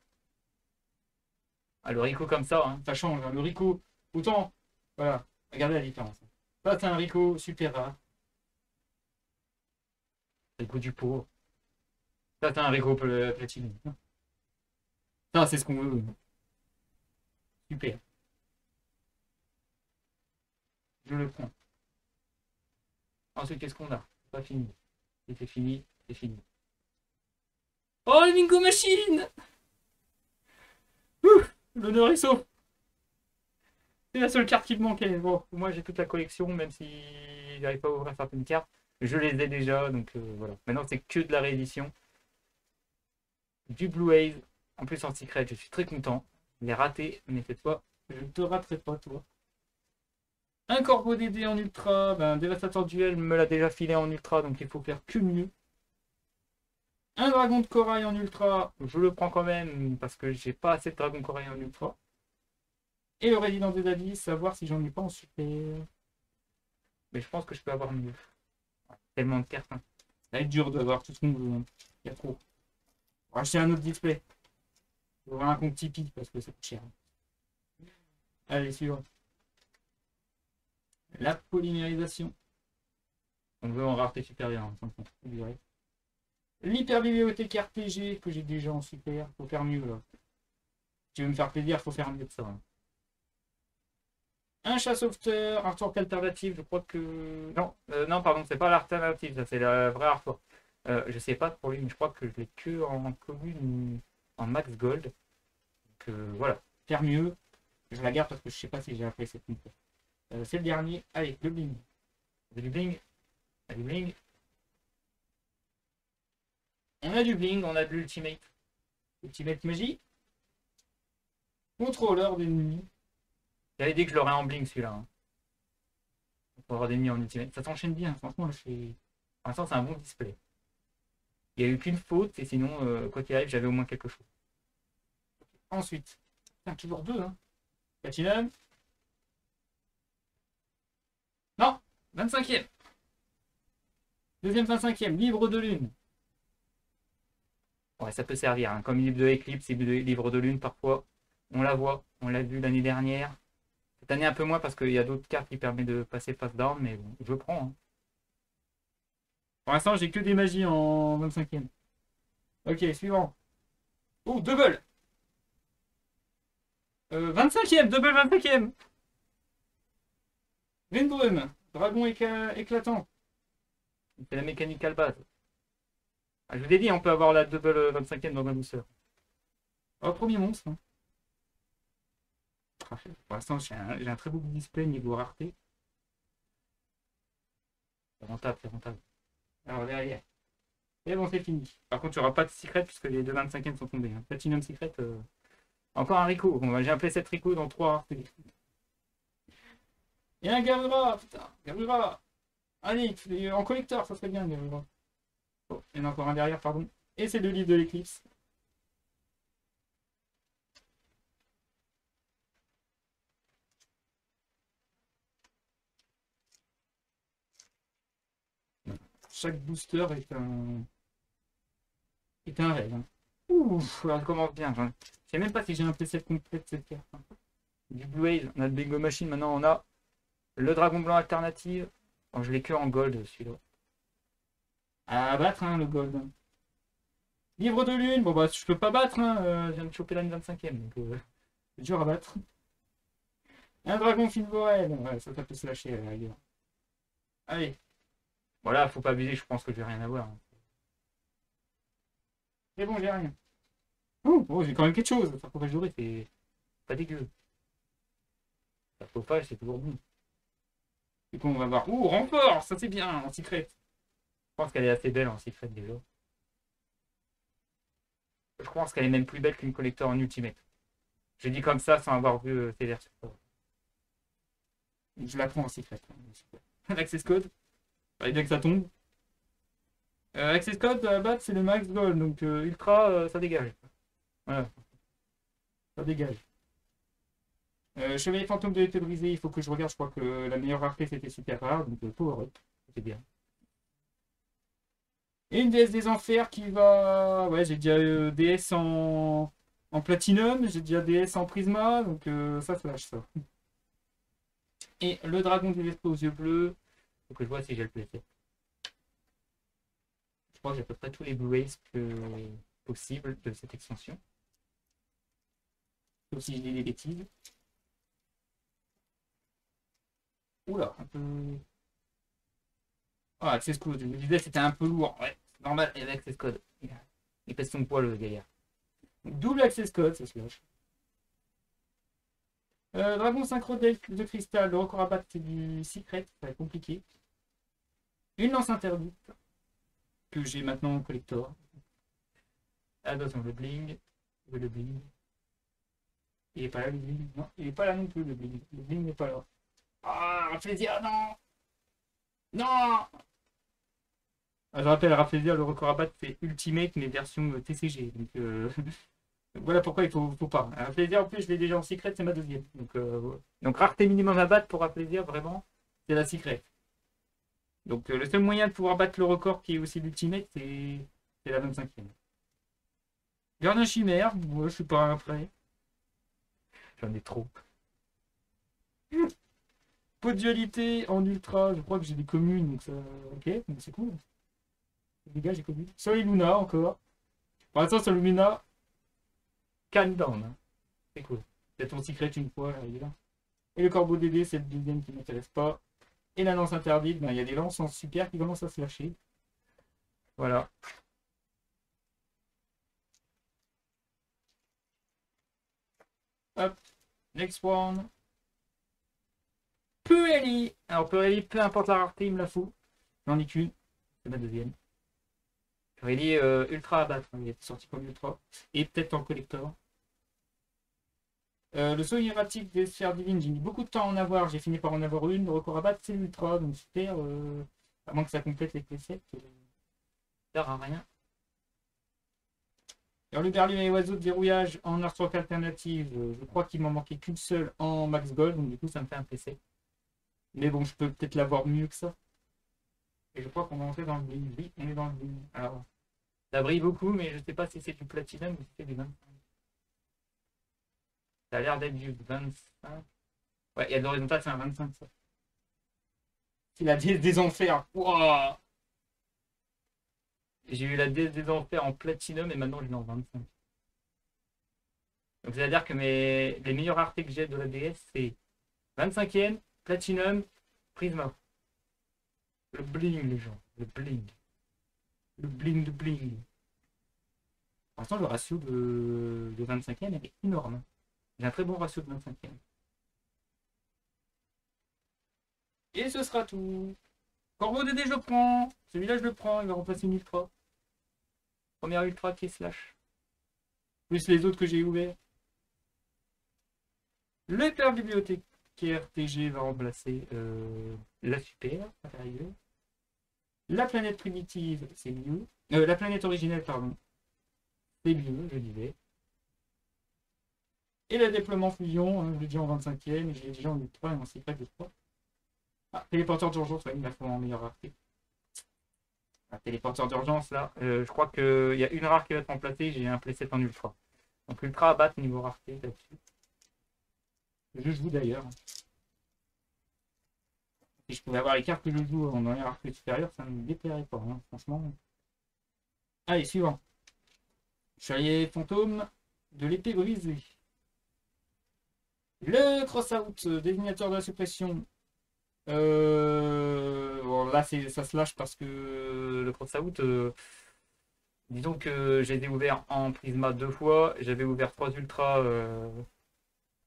Ah, le Rico comme ça, hein, ça change. Hein. Le Rico, autant. Voilà. Regardez la différence. Ça, c'est un Rico super rare. Rico du pot. Ça, c'est un Rico Platinum. Ça, c'est ce qu'on veut. Super. Je le prends. Ensuite, qu'est-ce qu'on a? Pas fini. Si c'est fini, c'est fini. Oh, le Bingo Machine! Ouf, l'honneur est sauf. C'est la seule carte qui me manquait. Bon, moi j'ai toute la collection, même si j'arrive pas à ouvrir certaines cartes. Je les ai déjà, donc voilà. Maintenant c'est que de la réédition. Du Blue Haze, en plus en secret, je suis très content. Je l'ai raté, mais cette fois, je ne te raterai pas, toi. Un Corbeau DD en ultra, ben, Dévastateur Duel me l'a déjà filé en ultra, donc il faut faire que mieux. Un Dragon de Corail en ultra, je le prends quand même, parce que j'ai pas assez de Dragon de Corail en ultra. Et le Résident des Abyss, savoir si j'en ai pas en super. Mais je pense que je peux avoir mieux. Tellement de cartes. Hein. Ça va être dur d'avoir tout ce qu'on veut. Hein. Il y a trop. On va acheter un autre display. On va avoir un compte Tipeee parce que ça coûte cher. Allez, suivant. La polymérisation. On veut en rareté supérieure. Hein, l'hyperbibliothèque RPG que j'ai déjà en super. Faut faire mieux là. Si tu veux me faire plaisir, faut faire mieux que ça. Hein. Un chat sauveteur, artwork alternative, je crois que. Non, non, pardon, c'est pas l'alternative, ça c'est la vraie artwork. Je sais pas pour lui, mais je crois que je l'ai que en commune en max gold. Donc voilà, faire mieux. Je la garde parce que je sais pas si j'ai appris cette compte. C'est le dernier. Allez, le bling. Du bling. Du bling. On a du bling, on a de l'ultimate. Ultimate magie. Contrôleur d'ennemis. J'avais dit que je l'aurais en bling celui-là. Hein. Pour avoir des ennemis en ultimate. Ça s'enchaîne bien, franchement, là, pour l'instant, c'est un bon display. Il n'y a eu qu'une faute, et sinon, quoi qu'il arrive, j'avais au moins quelque chose. Ensuite, putain, toujours deux, hein. Platinum. Non, 25e. Deuxième 25e, livre de lune. Ouais, ça peut servir, hein. Comme livre de Eclipse et livre de lune, parfois, on la voit. On l'a vu l'année dernière. Cette année, un peu moins, parce qu'il y a d'autres cartes qui permettent de passer face down, mais bon, je prends. Hein. Pour l'instant, j'ai que des magies en 25e. Ok, suivant. Oh, double 25e, double 25e. Vendrum, dragon éclatant. C'est la mécanique à la base. Ah, je vous ai dit, on peut avoir la double 25e dans un douceur. Oh, premier monstre. Hein. Pour l'instant, j'ai un très beau display niveau rareté. C'est rentable, c'est rentable. Alors derrière. Et bon, c'est fini. Par contre, il n'y aura pas de secret puisque les deux 25e sont tombés. Hein. Platinum secret. Encore un Rico. Bon, j'ai un playset Rico dans 3 Et un Garura, putain, Garura. Allez, en collector, ça serait bien, Garura. Oh, il y en a encore un derrière, pardon. Et c'est le livre de l'éclipse. Chaque booster est un rêve. Hein. Ouf, ça commence bien. Je sais même pas si j'ai un playset complet de cette carte. Hein. Du Blue Haze, on a le Bingo Machine, maintenant on a le Dragon Blanc alternative. Oh, je l'ai que en gold celui-là. À battre, hein, le gold. Livre de lune, bon bah je peux pas battre, hein, je viens de choper l'année 25e, donc c'est dur à battre. Un dragon Filborel, ouais, ça peut se lâcher à la rigueur. Allez. Voilà, faut pas abuser, je pense que je vais rien avoir. Hein. C'est bon, j'ai rien. Oh, j'ai quand même quelque chose, ça pourrait jouer, c'est pas dégueu. Ça chauffage, c'est toujours bon. Du coup, on va voir. Ouh, renfort, ça c'est bien, en secret. Je pense qu'elle est assez belle en secret déjà. Je pense qu'elle est même plus belle qu'une collector en ultimate. Je dis comme ça sans avoir vu ces versions. Je la prends en secret. L'access code. Fallait bien que ça tombe. Access code, à battre, c'est le max gold. Donc ultra, ça dégage. Voilà, ça dégage. Chevalier fantôme de l'épée brisée, il faut que je regarde. Je crois que la meilleure rareté c'était super rare. Donc power up. C'est bien. Et une déesse des enfers qui va. Ouais, j'ai déjà déesse en platinum. J'ai déjà déesse en prisma. Donc ça flash ça. Et le dragon des esprits aux yeux bleus. Faut que je vois si j'ai le PC. Je crois que j'ai à peu près tous les Blu-rays possibles de cette extension. Sauf si je dis des bêtises. Oula, un peu. Ah, Access Code. Je me disais c'était un peu lourd. Ouais, c'est normal avec Access Code. Il pèse son poids le gaillard. Double Access Code, ça se lâche. Dragon synchro de cristal, le record à battre c'est du secret, ça va être compliqué. Une lance interdite que j'ai maintenant en collector. Attention, le bling. Le bling. Il est pas là le bling. Non, il est pas là non plus le bling. Le bling n'est pas là. Ah, Rafflesia, non. Non. Je rappelle, Rafflesia, le record à battre c'est Ultimate mais version TCG. Donc voilà pourquoi il faut pas. Rafflesia en plus je l'ai déjà en secret, c'est ma deuxième. Donc rareté minimum à battre pour Rafflesia, vraiment, c'est la secret. Donc le seul moyen de pouvoir battre le record qui est aussi l'ultimate, c'est la 25e. Gardien chimère, moi je suis pas prêt. J'en ai trop. Pot de dualité en ultra, je crois que j'ai des communes, donc ça. Ok, donc c'est cool. Les gars, j'ai communes. Soleil Luna encore. Pour l'instant, Soleil Luna. Calm down. Hein. C'est cool. C'est ton secret une fois, là. Et le corbeau DD, c'est le deuxième qui m'intéresse pas. Et la lance interdite, ben, il y a des lances en super qui commencent à se lâcher. Voilà. Hop. Next one. Pueli. Alors Pueli, peu importe la rareté, il me la fout. J'en ai qu'une. C'est ma deuxième. Pueli ultra à battre. Il est sorti comme ultra. Et peut-être en collector. Le saut erratique des sphères divines, j'ai mis beaucoup de temps à en avoir. J'ai fini par en avoir une. Le record à battre, c'est l'ultra. Donc super. À moins que ça complète les presets. Ça sert à rien. Alors le berlu et oiseau de verrouillage en artwork alternative, je crois qu'il m'en manquait qu'une seule en max gold, donc du coup ça me fait un PC. Mais bon, je peux peut-être l'avoir mieux que ça. Et je crois qu'on va entrer dans le bling. Oui, on est dans le bling. Alors, ça brille beaucoup, mais je ne sais pas si c'est du platinum ou si c'est du 25. Ça a l'air d'être du 25. Ouais, il y a de l'horizontal, c'est un 25 ça. C'est la déesse des enfers. Wow. J'ai eu la déesse des enfers en platinum et maintenant je l'ai en 25. Donc c'est-à-dire que les meilleurs raretés que j'ai de la DS, c'est 25e, Platinum, Prisma. Le bling, les gens. Le bling. Le bling de bling. Pour l'instant, le ratio de 25e est énorme. J'ai un très bon ratio de 25e. Et ce sera tout. Corbeau DD, je le prends. Celui-là, je le prends. Il va remplacer une ultra. Première ultra qui est slash. Plus les autres que j'ai ouverts. Le hyper bibliothécaire TG va remplacer la super intérieure. La planète primitive, c'est mieux. La planète originelle, pardon. C'est mieux, je disais. Et le déploiement fusion, hein, je l'ai déjà en 25e, et j'ai déjà en ultra et en secret de 3. Ah, téléporteur d'urgence, ouais, il me la faut en meilleure rareté. Ah, téléporteur d'urgence, là, je crois qu'il y a une rare qui va être remplacée, j'ai un playset en ultra. Donc ultra à battre niveau rareté là-dessus. Je joue d'ailleurs. Si je pouvais avoir les cartes que je joue dans les raretés supérieures, ça ne me déplairait pas, hein, franchement. Allez, suivant. Chevalier fantôme de l'épée brisée. Le cross-out, désignateur de la suppression. Bon, là, ça se lâche parce que le cross-out, disons que j'ai été ouvert en Prisma 2 fois. J'avais ouvert 3 ultras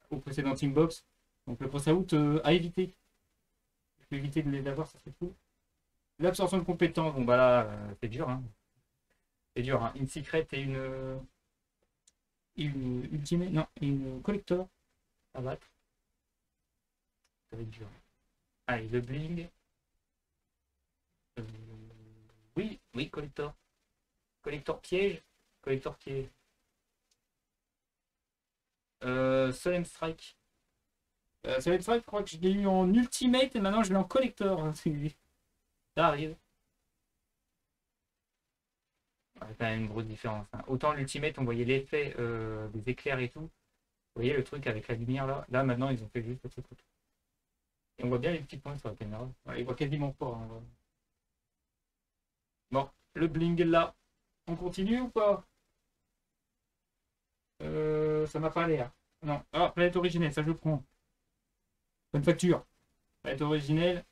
au précédent Teambox. Donc le cross-out à éviter. Je peux éviter de les avoir, ça serait cool. L'absorption de compétences, bon bah là, c'est dur. Hein. C'est dur. Hein. Une secret et une. et une ultimate, non, et une collector à battre. Ça va être dur. Allez, le bling. Euh, oui, oui, collector. Collector piège. Collector piège. Solemn Strike. Solemn Strike, je crois que je l'ai eu en ultimate et maintenant je l'ai en collector. Ça arrive. Ouais, quand même une grosse différence, hein. Autant l'ultimate, on voyait l'effet des éclairs et tout. Vous voyez le truc avec la lumière là. Là maintenant, ils ont fait juste le truc autour. Et on voit bien les petits points sur la caméra. Ouais, ils voient quasiment pas, hein. Bon, le bling est là. On continue ou pas? Ça m'a pas l'air. Non. Ah, planète originelle, ça je prends. Bonne facture. Planète originelle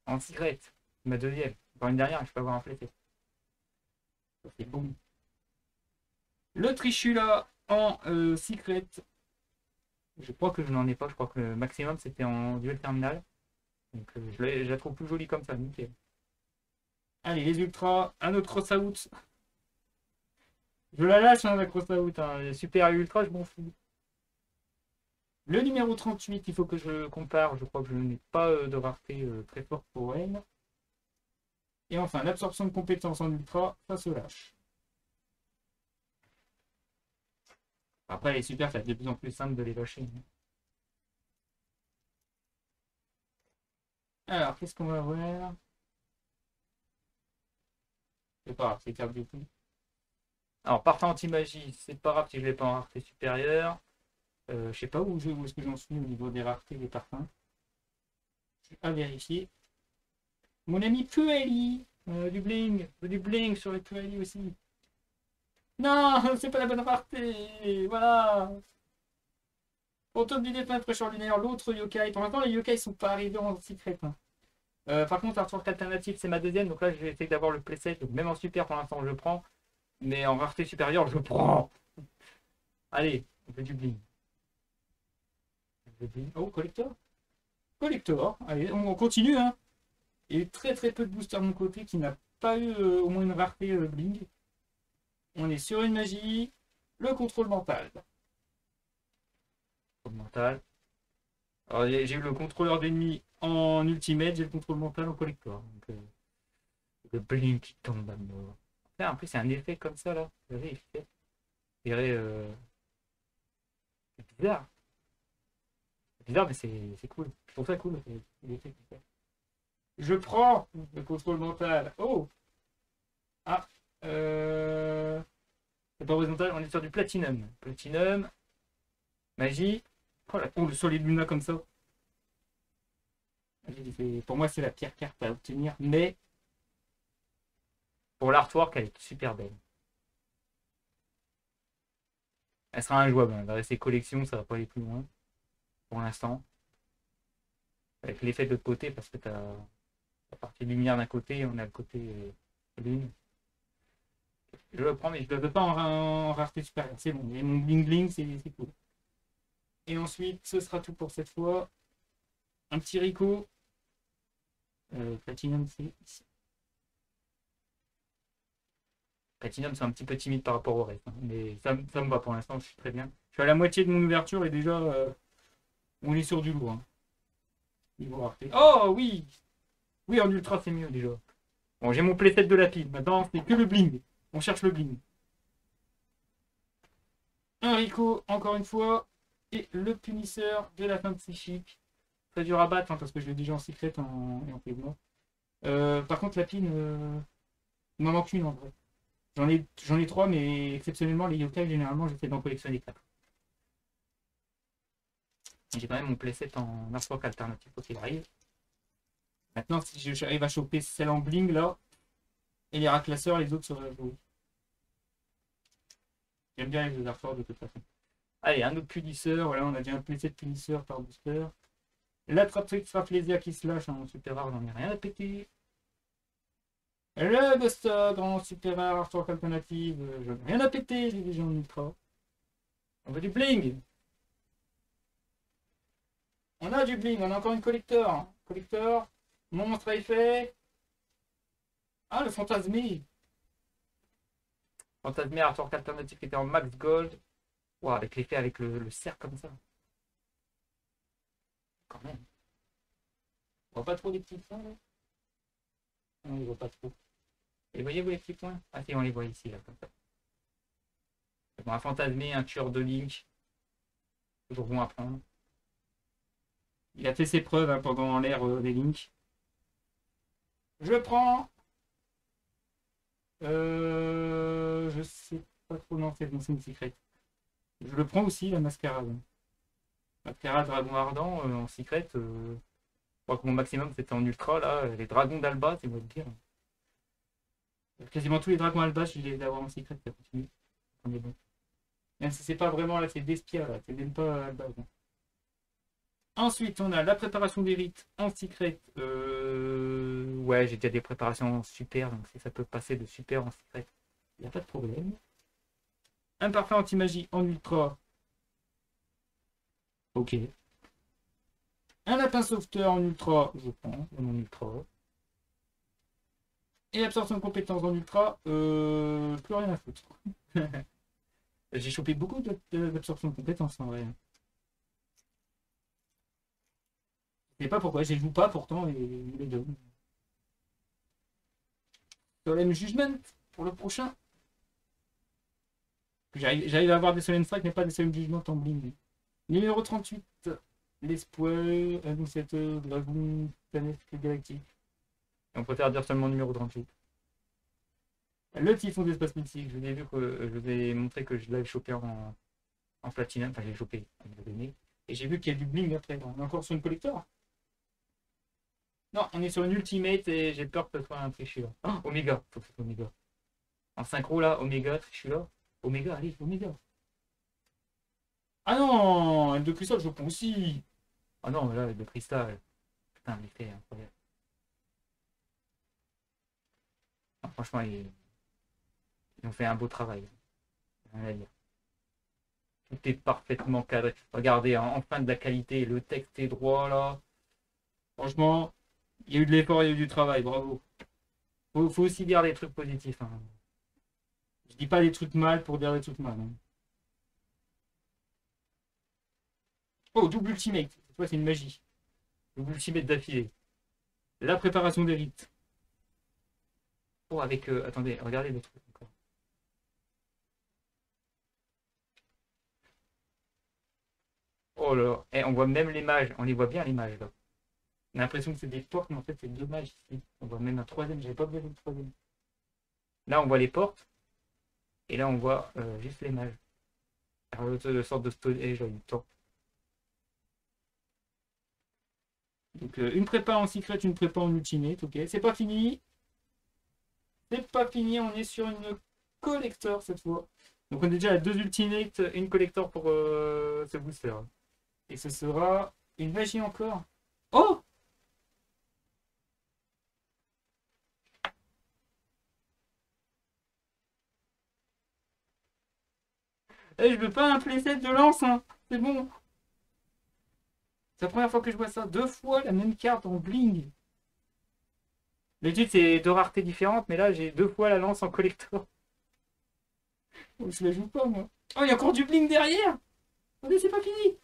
en secret. Ma deuxième. Encore une dernière, je peux avoir un flété. C'est bon. Le Trichula en secret. Je crois que je n'en ai pas. Je crois que le maximum c'était en duel terminal. Donc je la trouve plus jolie comme ça. Nickel. Allez, les ultras. Un autre cross out. Je la lâche, hein, la cross out. Hein. Super et ultra, je m'en fous. Le numéro 38, il faut que je compare. Je crois que je n'ai pas de rareté très forte pour elle. Et enfin, l'absorption de compétences en ultra, ça se lâche. Après, les super, ça va être de plus en plus simple de les lâcher. Alors, qu'est-ce qu'on va voir? C'est pas grave, c'est carte du coup. Alors, partant anti-magie, c'est pas grave si je l'ai pas en rareté supérieure. Je sais pas où est-ce que j'en suis au niveau des raretés des parfums. À vérifier. Mon ami Pueli, du bling sur les Pueli aussi. Non, c'est pas la bonne rareté. Voilà. Fantôme du défunt, fraîcheur lunaire, l'autre yokai. Pour l'instant, les yokai sont pas arrivés en secret, hein. Par contre, Artwork alternative, c'est ma deuxième. Donc là, je vais essayer d'avoir le playset. Donc même en super, pour l'instant, je prends. Mais en rareté supérieure, je prends. Allez, on fait du bling. Oh, collector. Collector. Allez, on continue, hein. Il y a eu très très peu de boosters de mon côté qui n'a pas eu au moins une rareté bling. On est sur une magie. Le contrôle mental. Contrôle mental. Alors j'ai eu le contrôleur d'ennemis en ultimate, j'ai le contrôle mental en collector. Donc, le bling qui tombe à mort. En plus, c'est un effet comme ça là. Vous savez, il fait. C'est bizarre. C'est bizarre, mais c'est cool. Je trouve ça cool. L'effet qu'il fait. Je prends le contrôle mental. Oh! Ah! C'est pas horizontal, on est sur du platinum. Platinum. Magie. Oh, le solide luna comme ça. Pour moi, c'est la pire carte à obtenir, mais pour l'artwork, elle est super belle. Elle sera injouable, hein. Elle va rester collection, ça va pas aller plus loin pour l'instant. Avec l'effet de l'autre côté, parce que tu as la partie lumière d'un côté et on a le côté lune. Je le prends, mais je ne le veux pas en rareté supérieure. C'est bon, et mon bling bling, c'est cool. Et ensuite, ce sera tout pour cette fois. Un petit Rico. Platinum, c'est ici. Platinum, c'est un petit peu timide par rapport au reste, hein. Mais ça me va pour l'instant, je suis très bien. Je suis à la moitié de mon ouverture et déjà, on est sur du lourd, hein. Oh oui! Oui, en ultra, c'est mieux déjà. Bon, j'ai mon playset de lapide. Maintenant, c'est que le bling. On cherche le bling. Un Rico, encore une fois. Et le punisseur de la fin psychique. Très dur à battre, hein, parce que je l'ai déjà en secret et en paiement. Par contre, la pine, il m'en manque une en vrai. J'en ai trois, mais exceptionnellement, les yokai, généralement, j'essaie d'en collectionner quatre. J'ai quand même mon playset en artwork alternatif, quoi qu'il arrive. Maintenant, si j'arrive à choper celle en bling là, et les raclasseurs, les autres seraient joués. J'aime bien les artworks de toute façon. Allez, un autre punisseur. Voilà, on a déjà un playset de punisseur par booster. L'attrape extra plaisir qui se lâche en super rare, j'en ai rien à péter. Le Ghost en super rare, artwork alternative, j'en ai rien à péter, j'ai déjà en ultra. On veut du bling. On a du bling, on a encore une collector. Collector, monstre à effet. Ah, le fantasmé. Fantasmé, artwork alternative qui était en max gold. Ouah, avec l'effet avec le cercle comme ça. Quand même. On voit pas trop les petits points là? On les voit pas trop. Et voyez-vous les petits points? Ah si, on les voit ici là, comme ça. Bon, un fantasmé, un tueur de Link. Toujours bon à prendre. Il a fait ses preuves hein, pendant l'ère des Link. Je prends. Je sais pas trop, non, c'est une secret. Je le prends aussi, la mascarade. Mascarade dragon ardent en secret. Je crois que mon maximum c'était en ultra là. Les dragons d'Alba, c'est moi le dire. Quasiment tous les dragons Alba, je les ai avoir en secret, ça continue. On est bon. Même si c'est pas vraiment là, c'est d'Espia là, c'est même pas Alba. Bon. Ensuite, on a la préparation des rites en secret. Ouais, j'ai déjà des préparations en super, donc si ça peut passer de super en secret, il n'y a pas de problème. Un parfum anti-magie en ultra. Ok. Un lapin sauveteur en ultra, je prends, en ultra. Et absorption de compétences en ultra, plus rien à foutre. J'ai chopé beaucoup d'absorption de compétences en vrai. Je sais pas pourquoi, je les joue pas pourtant les deux. Solemn Judgment pour le prochain. J'arrive à avoir des Solemn Strike, mais pas des Solemn Judgment en bling. Numéro 38, l'espoir, annonciateur, dragon, planète galactique. Et on préfère dire seulement numéro 38. Le typhon d'espace mythique, je vous ai vu que je vous ai montré que je l'avais chopé en platinum, enfin j'ai chopé à un moment donné. Et j'ai vu qu'il y a du bling après. On est encore sur une collector. Non, on est sur une ultimate et j'ai peur que ce soit un tricheur. Oh, Oméga, faut que ce soit Oméga. En synchro là, Oméga, tricheur. Oméga, allez, Oméga. Ah non, de cristal, je prends aussi. Ah non, mais là, de cristal. Putain, l'effet est incroyable. Ah, franchement, ils ont fait un beau travail. Rien à dire. Tout est parfaitement cadré. Regardez, hein, enfin de la qualité. Le texte est droit là. Franchement, il y a eu de l'effort, il y a eu du travail. Bravo. Faut aussi dire des trucs positifs. Hein. Je dis pas des trucs mal pour dire des trucs mal. Hein. Oh, double ultimate. Cette fois, c'est une magie. Double ultimate d'affilée. La préparation des rites. Oh, avec. Attendez, regardez le truc encore. Oh là, eh, on voit même les mages. On les voit bien, les mages là. On a l'impression que c'est des portes, mais en fait, c'est deux mages ici. On voit même un troisième. J'avais pas vu le troisième. Là, on voit les portes. Et là, on voit juste les mages. Alors, une sorte de stone age du temps. Donc, une prépa en secret, une prépa en ultimate. Ok, c'est pas fini. C'est pas fini. On est sur une collector cette fois. Donc, on est déjà à deux ultimates, une collector pour ce booster. Et ce sera une magie encore. Oh! Eh, je veux pas un playset de lance, hein. C'est bon. C'est la première fois que je vois ça. Deux fois la même carte en bling. D'habitude, c'est deux raretés différentes, mais là, j'ai deux fois la lance en collector. Oh, je la joue pas, moi. Oh, il y a encore du bling derrière. Attendez, c'est pas fini.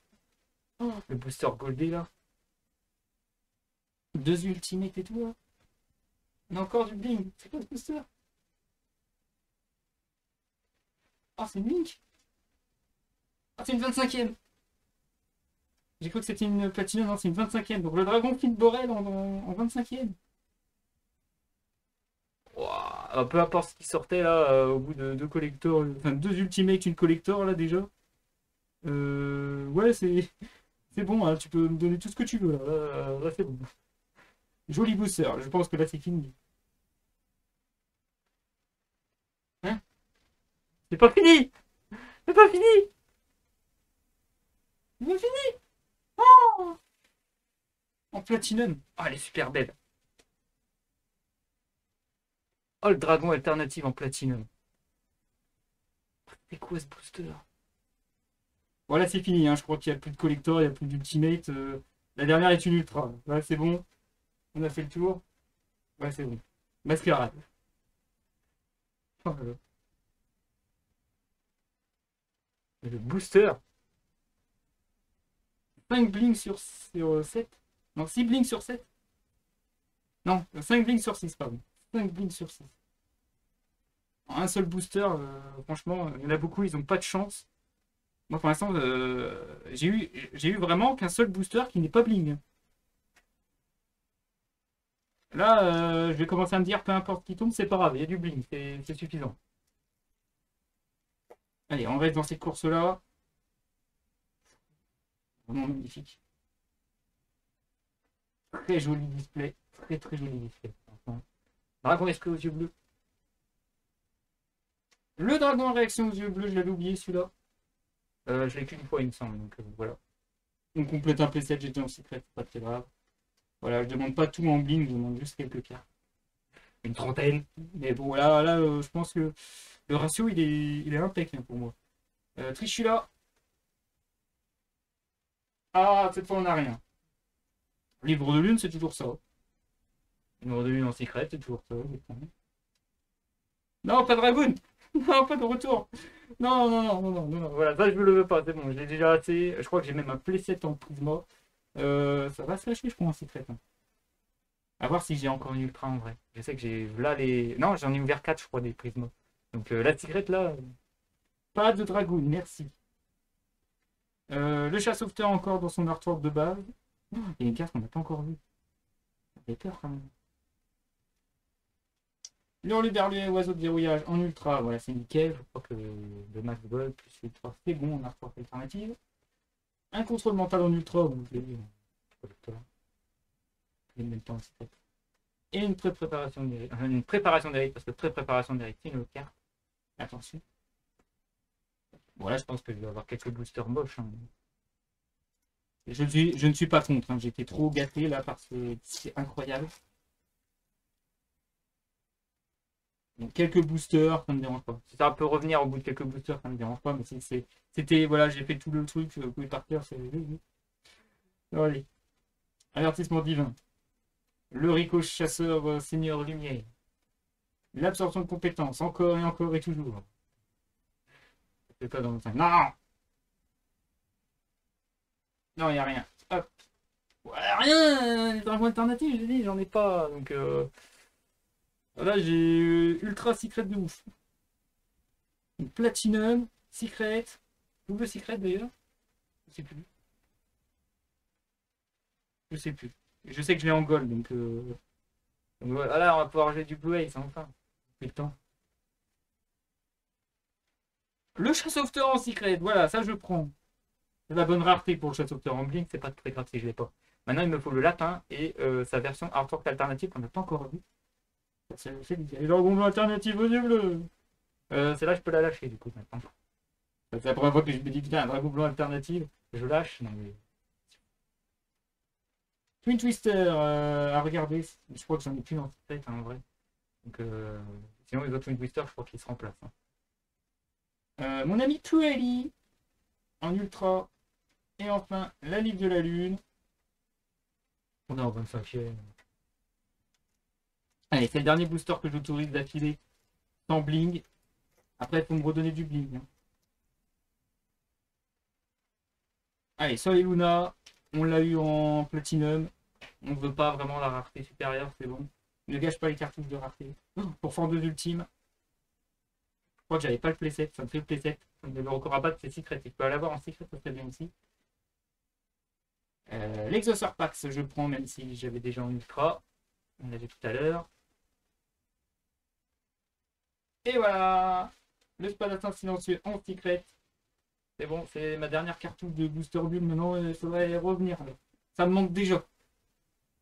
Oh, le booster goldé, là. Deux ultimates et tout, là. Il y a encore du bling. C'est quoi ce booster? Ah, c'est une Link. Ah, c'est une 25e. J'ai cru que c'était une platine, non, c'est une 25e. Donc le dragon Fleet Borel en 25e. Wow. Peu importe ce qui sortait là, au bout de deux collectors, enfin deux ultimates, une collector là déjà. Ouais, c'est bon, hein, tu peux me donner tout ce que tu veux là. Là, c'est bon. Joli booster, je pense que là c'est fini. Hein? C'est pas fini! C'est pas fini! C'est pas fini! Oh! En platinum! Oh, elle est super belle! Oh, le dragon alternative en platinum! C'est quoi ce booster? Voilà, c'est fini, hein. Je crois qu'il n'y a plus de collector, il n'y a plus d'ultimate. La dernière est une ultra. Ouais, c'est bon. On a fait le tour. Ouais, c'est bon. Mascarade. Oh là là. Le booster. 5 blinks sur 7. Non, 6 blinks sur 7. Non, 5 blinks sur 6, pardon. 5 blinks sur 6. Un seul booster, franchement, il y en a beaucoup, ils n'ont pas de chance. Moi, pour l'instant, j'ai eu vraiment qu'un seul booster qui n'est pas bling. Là, je vais commencer à me dire, peu importe qui tombe, c'est pas grave, il y a du bling, c'est suffisant. Allez, on reste dans cette course-là. Vraiment magnifique. Très joli display. Très très joli display. Dragon esprit aux yeux bleus. Le dragon en réaction aux yeux bleus, je l'avais oublié celui-là. Je l'ai qu'une fois, il me semble. Donc voilà. On complète un playset, j'étais en secret, pas très grave. Voilà, je demande pas tout en bling, je demande juste quelques cartes. Une trentaine. Mais bon, là, je pense que le ratio, il est impeccable pour moi. Trichula. Ah, cette fois, on n'a rien. Livre de lune, c'est toujours ça. Livre de lune en secret, c'est toujours ça. Non, pas de dragoon. Non, pas de retour. Non, non, non, non, non, non. Voilà, ça je me le veux pas, c'est bon, je l'ai déjà assez. Je crois que j'ai même un playset en prisma. Ça va se lâcher, je crois, en secret. Hein. À voir si j'ai encore une ultra en vrai. Je sais que j'ai là les. Non, j'en ai ouvert 4, je crois, des prismas. Donc la secret là. Pas de dragoon, merci. Le chat sauveteur encore dans son artwork de base. Il y a une carte qu'on n'a pas encore vue. Ça fait peur quand même. L'hurluberlu oiseau de verrouillage en ultra, voilà, c'est nickel. Je crois que le max gold plus ultra, c'est bon en artwork alternative. Un contrôle mental en ultra, vous l'avez vu. Et une pré-préparation d'hérite. Une préparation d'hérite, parce que pré-préparation d'hérite, c'est une autre carte. Attention. Voilà, je pense que je vais avoir quelques boosters moches. Hein. Je ne suis pas contre, hein. J'étais trop gâté là parce que c'est incroyable. Donc, quelques boosters, ça ne me dérange pas. Si ça peut revenir au bout de quelques boosters, ça ne me dérange pas. Mais c'était, voilà, j'ai fait tout le truc, vous pouvez partir, c'est. Allez. Avertissement divin. Le Rico chasseur seigneur lumière. L'absorption de compétences, encore et toujours. C'est pas dans le temps. Non. Non, il n'y a rien. Hop. Ouais, rien. Les dragons alternatifs, j'ai dit, j'en ai pas. Donc là, j'ai ultra secret de ouf. Donc, platinum, secret, double secret d'ailleurs. Je sais plus. Je sais plus. Je sais que je l'ai en gold, donc voilà, on va pouvoir jouer du Blue Ace, enfin. Depuis le temps. Le chat sauveteur en secret, voilà, ça je prends. C'est la bonne rareté pour le chat sauveteur en blink, c'est pas très grave si je l'ai pas. Maintenant, il me faut le lapin et sa version artwork alternative qu'on n'a pas encore vu. C'est les dragons alternative aux yeux bleus. Celle-là, je peux la lâcher du coup maintenant. C'est la première fois que je me dis putain, un dragon blanc alternative, je lâche. Non mais. Twin Twister à regarder. Je crois que j'en ai plus en tête hein, en vrai. Donc sinon les autres Twin Twister, je crois qu'ils se remplacent. Hein. Mon ami Tueli en ultra. Et enfin la livre de la lune. On est en 25e. Allez, c'est le dernier booster que j'autorise d'affilée sans bling. Après, il faut me redonner du bling. Hein. Allez, Sol et Luna, on l'a eu en platinum. On ne veut pas vraiment la rareté supérieure, c'est bon. Ne gâche pas les cartouches de rareté. Pour Fordeuse Ultime. Je crois que j'avais pas le playset, ça me fait le playset. Le record à battre, c'est secret. Tu peux l'avoir en secret, ça serait bien aussi. L'Exauceur Pax, je prends, même si j'avais déjà en ultra. On l'a vu tout à l'heure. Et voilà, le Spadatin silencieux en secret. C'est bon, c'est ma dernière cartouche de Booster Bull. Maintenant, il faudrait revenir. Ça me manque déjà.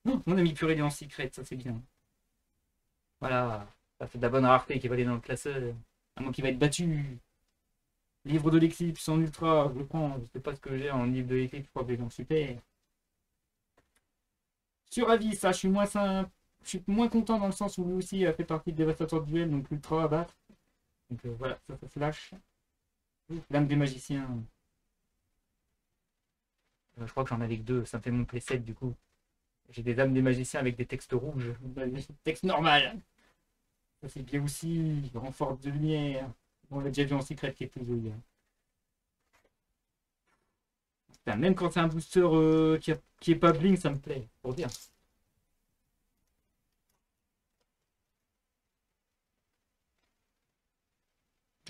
Oh, mon ami purée, il est en secret, ça c'est bien. Voilà, ça fait de la bonne rareté qui va aller dans le classeur. À moins qu'il va être battu. Livre de l'éclipse en ultra, je le prends. Je sais pas ce que j'ai en livre de l'éclipse, je crois que j'ai dans super. Sur avis, ça, je suis moins simple. Je suis moins content dans le sens où lui aussi a fait partie de Dévastateur de duel, donc ultra à battre. Donc voilà, ça flash. L'âme des magiciens. Je crois que j'en avais que deux, ça me fait mon playset du coup. J'ai des âmes des magiciens avec des textes rouges. Texte normal. Ça c'est bien aussi. Renfort de lumière. On l'a déjà vu en secret qui est plus joli. Putain, même quand c'est un booster qui est pas bling, ça me plaît, pour dire.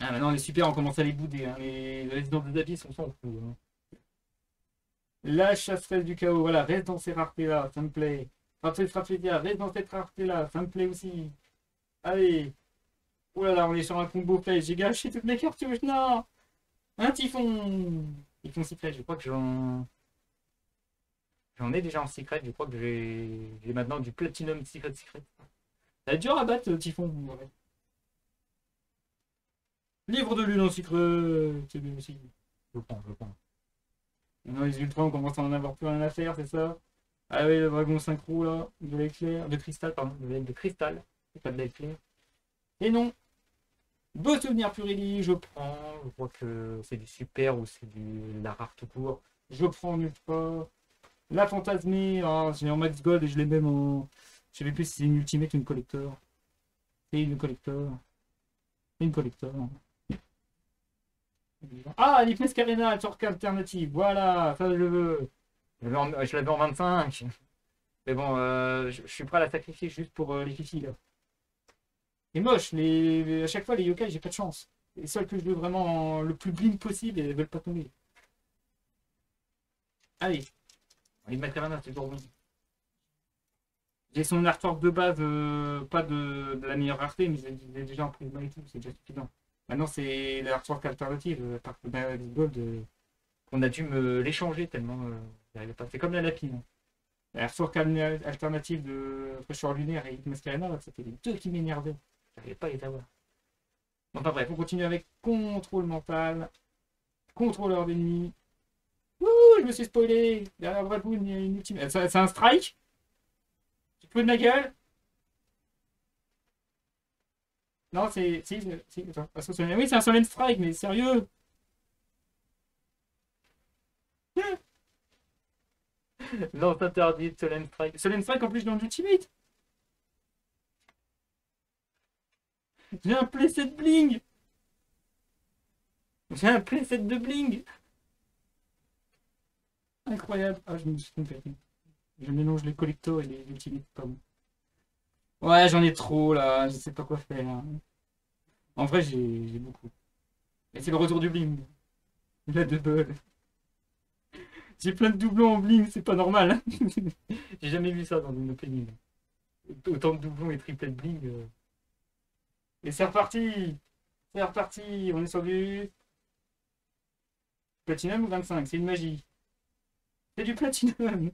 Ah, maintenant les super, on commence à les bouder. Hein. Les résidents des abysses, on s'en fout. Hein. La chasseresse du chaos, voilà, reste dans ces raretés-là, ça me plaît. Frappetia, reste dans cette rareté-là, ça me plaît aussi. Allez. Oh là là, on est sur un combo play. J'ai gâché toutes mes cartouches, non. Un typhon. Typhon secret, je crois que j'en ai déjà en secret. Je crois que j'ai maintenant du platinum secret. Ça va être dur à battre, typhon. Ouais. Livre de lune en secret. C'est bien aussi. Je prends, je prends. Maintenant, les ultras, on commence à en avoir plus rien à faire, c'est ça? Ah oui, le dragon synchro, là. De l'éclair. De cristal, pardon. De cristal. C'est pas de l'éclair. Et non. Beau souvenir Purili, je prends. Je crois que c'est du super ou c'est du la rare tout court. Je prends en ultra. La fantasmée, oh, je l'ai en max gold et je l'ai même en. Je sais plus si c'est une ultimate ou une collector. C'est une collector. C'est une collector. Ah, l'Hypnesque Arena, torque alternative. Voilà, ça je veux. Je l'avais en 25. Mais bon, je suis prêt à la sacrifier juste pour les filles là. C'est moche, à chaque fois les yokai, j'ai pas de chance. Les seuls que je veux vraiment le plus bling possible et elles veulent pas tomber. Allez, il mettre Arena, c'est toujours bon. J'ai son artwork de base, pas de la meilleure rareté, mais j'ai déjà en prisma et tout, c'est déjà suffisant. Maintenant, c'est l'artwork alternative, par Gold, qu'on a dû me l'échanger tellement j'arrivais pas. C'est comme la lapine. L'artwork alternative de Fraîcheur Lunaire et Mascarena, c'était les deux qui m'énervaient. J'arrivais pas à les avoir. Enfin bref, on continue avec contrôle mental, contrôleur d'ennemis. Ouh, je me suis spoilé. Derrière Braboon, il y a une ultime. C'est un strike? Tu te fous de ma gueule? Non, c'est. Attends, oui, c'est un Solen Strike, mais sérieux? Non, s'interdit Solen Strike. Solen Strike en plus dans l'Ultimate. J'ai un playset bling. J'ai un playset de bling. Incroyable. Ah, je me suis trompé. Je mélange les collectors et les Ultimate. Pardon. Ouais, j'en ai trop là. Je sais pas quoi faire. En vrai, j'ai beaucoup. Et c'est le retour du bling. La double. J'ai plein de doublons en bling, c'est pas normal. Hein. J'ai jamais vu ça dans une opening. Autant de doublons et triplets de bling. Et c'est reparti. C'est reparti. On est sur du platinum ou 25. C'est une magie. C'est du platinum.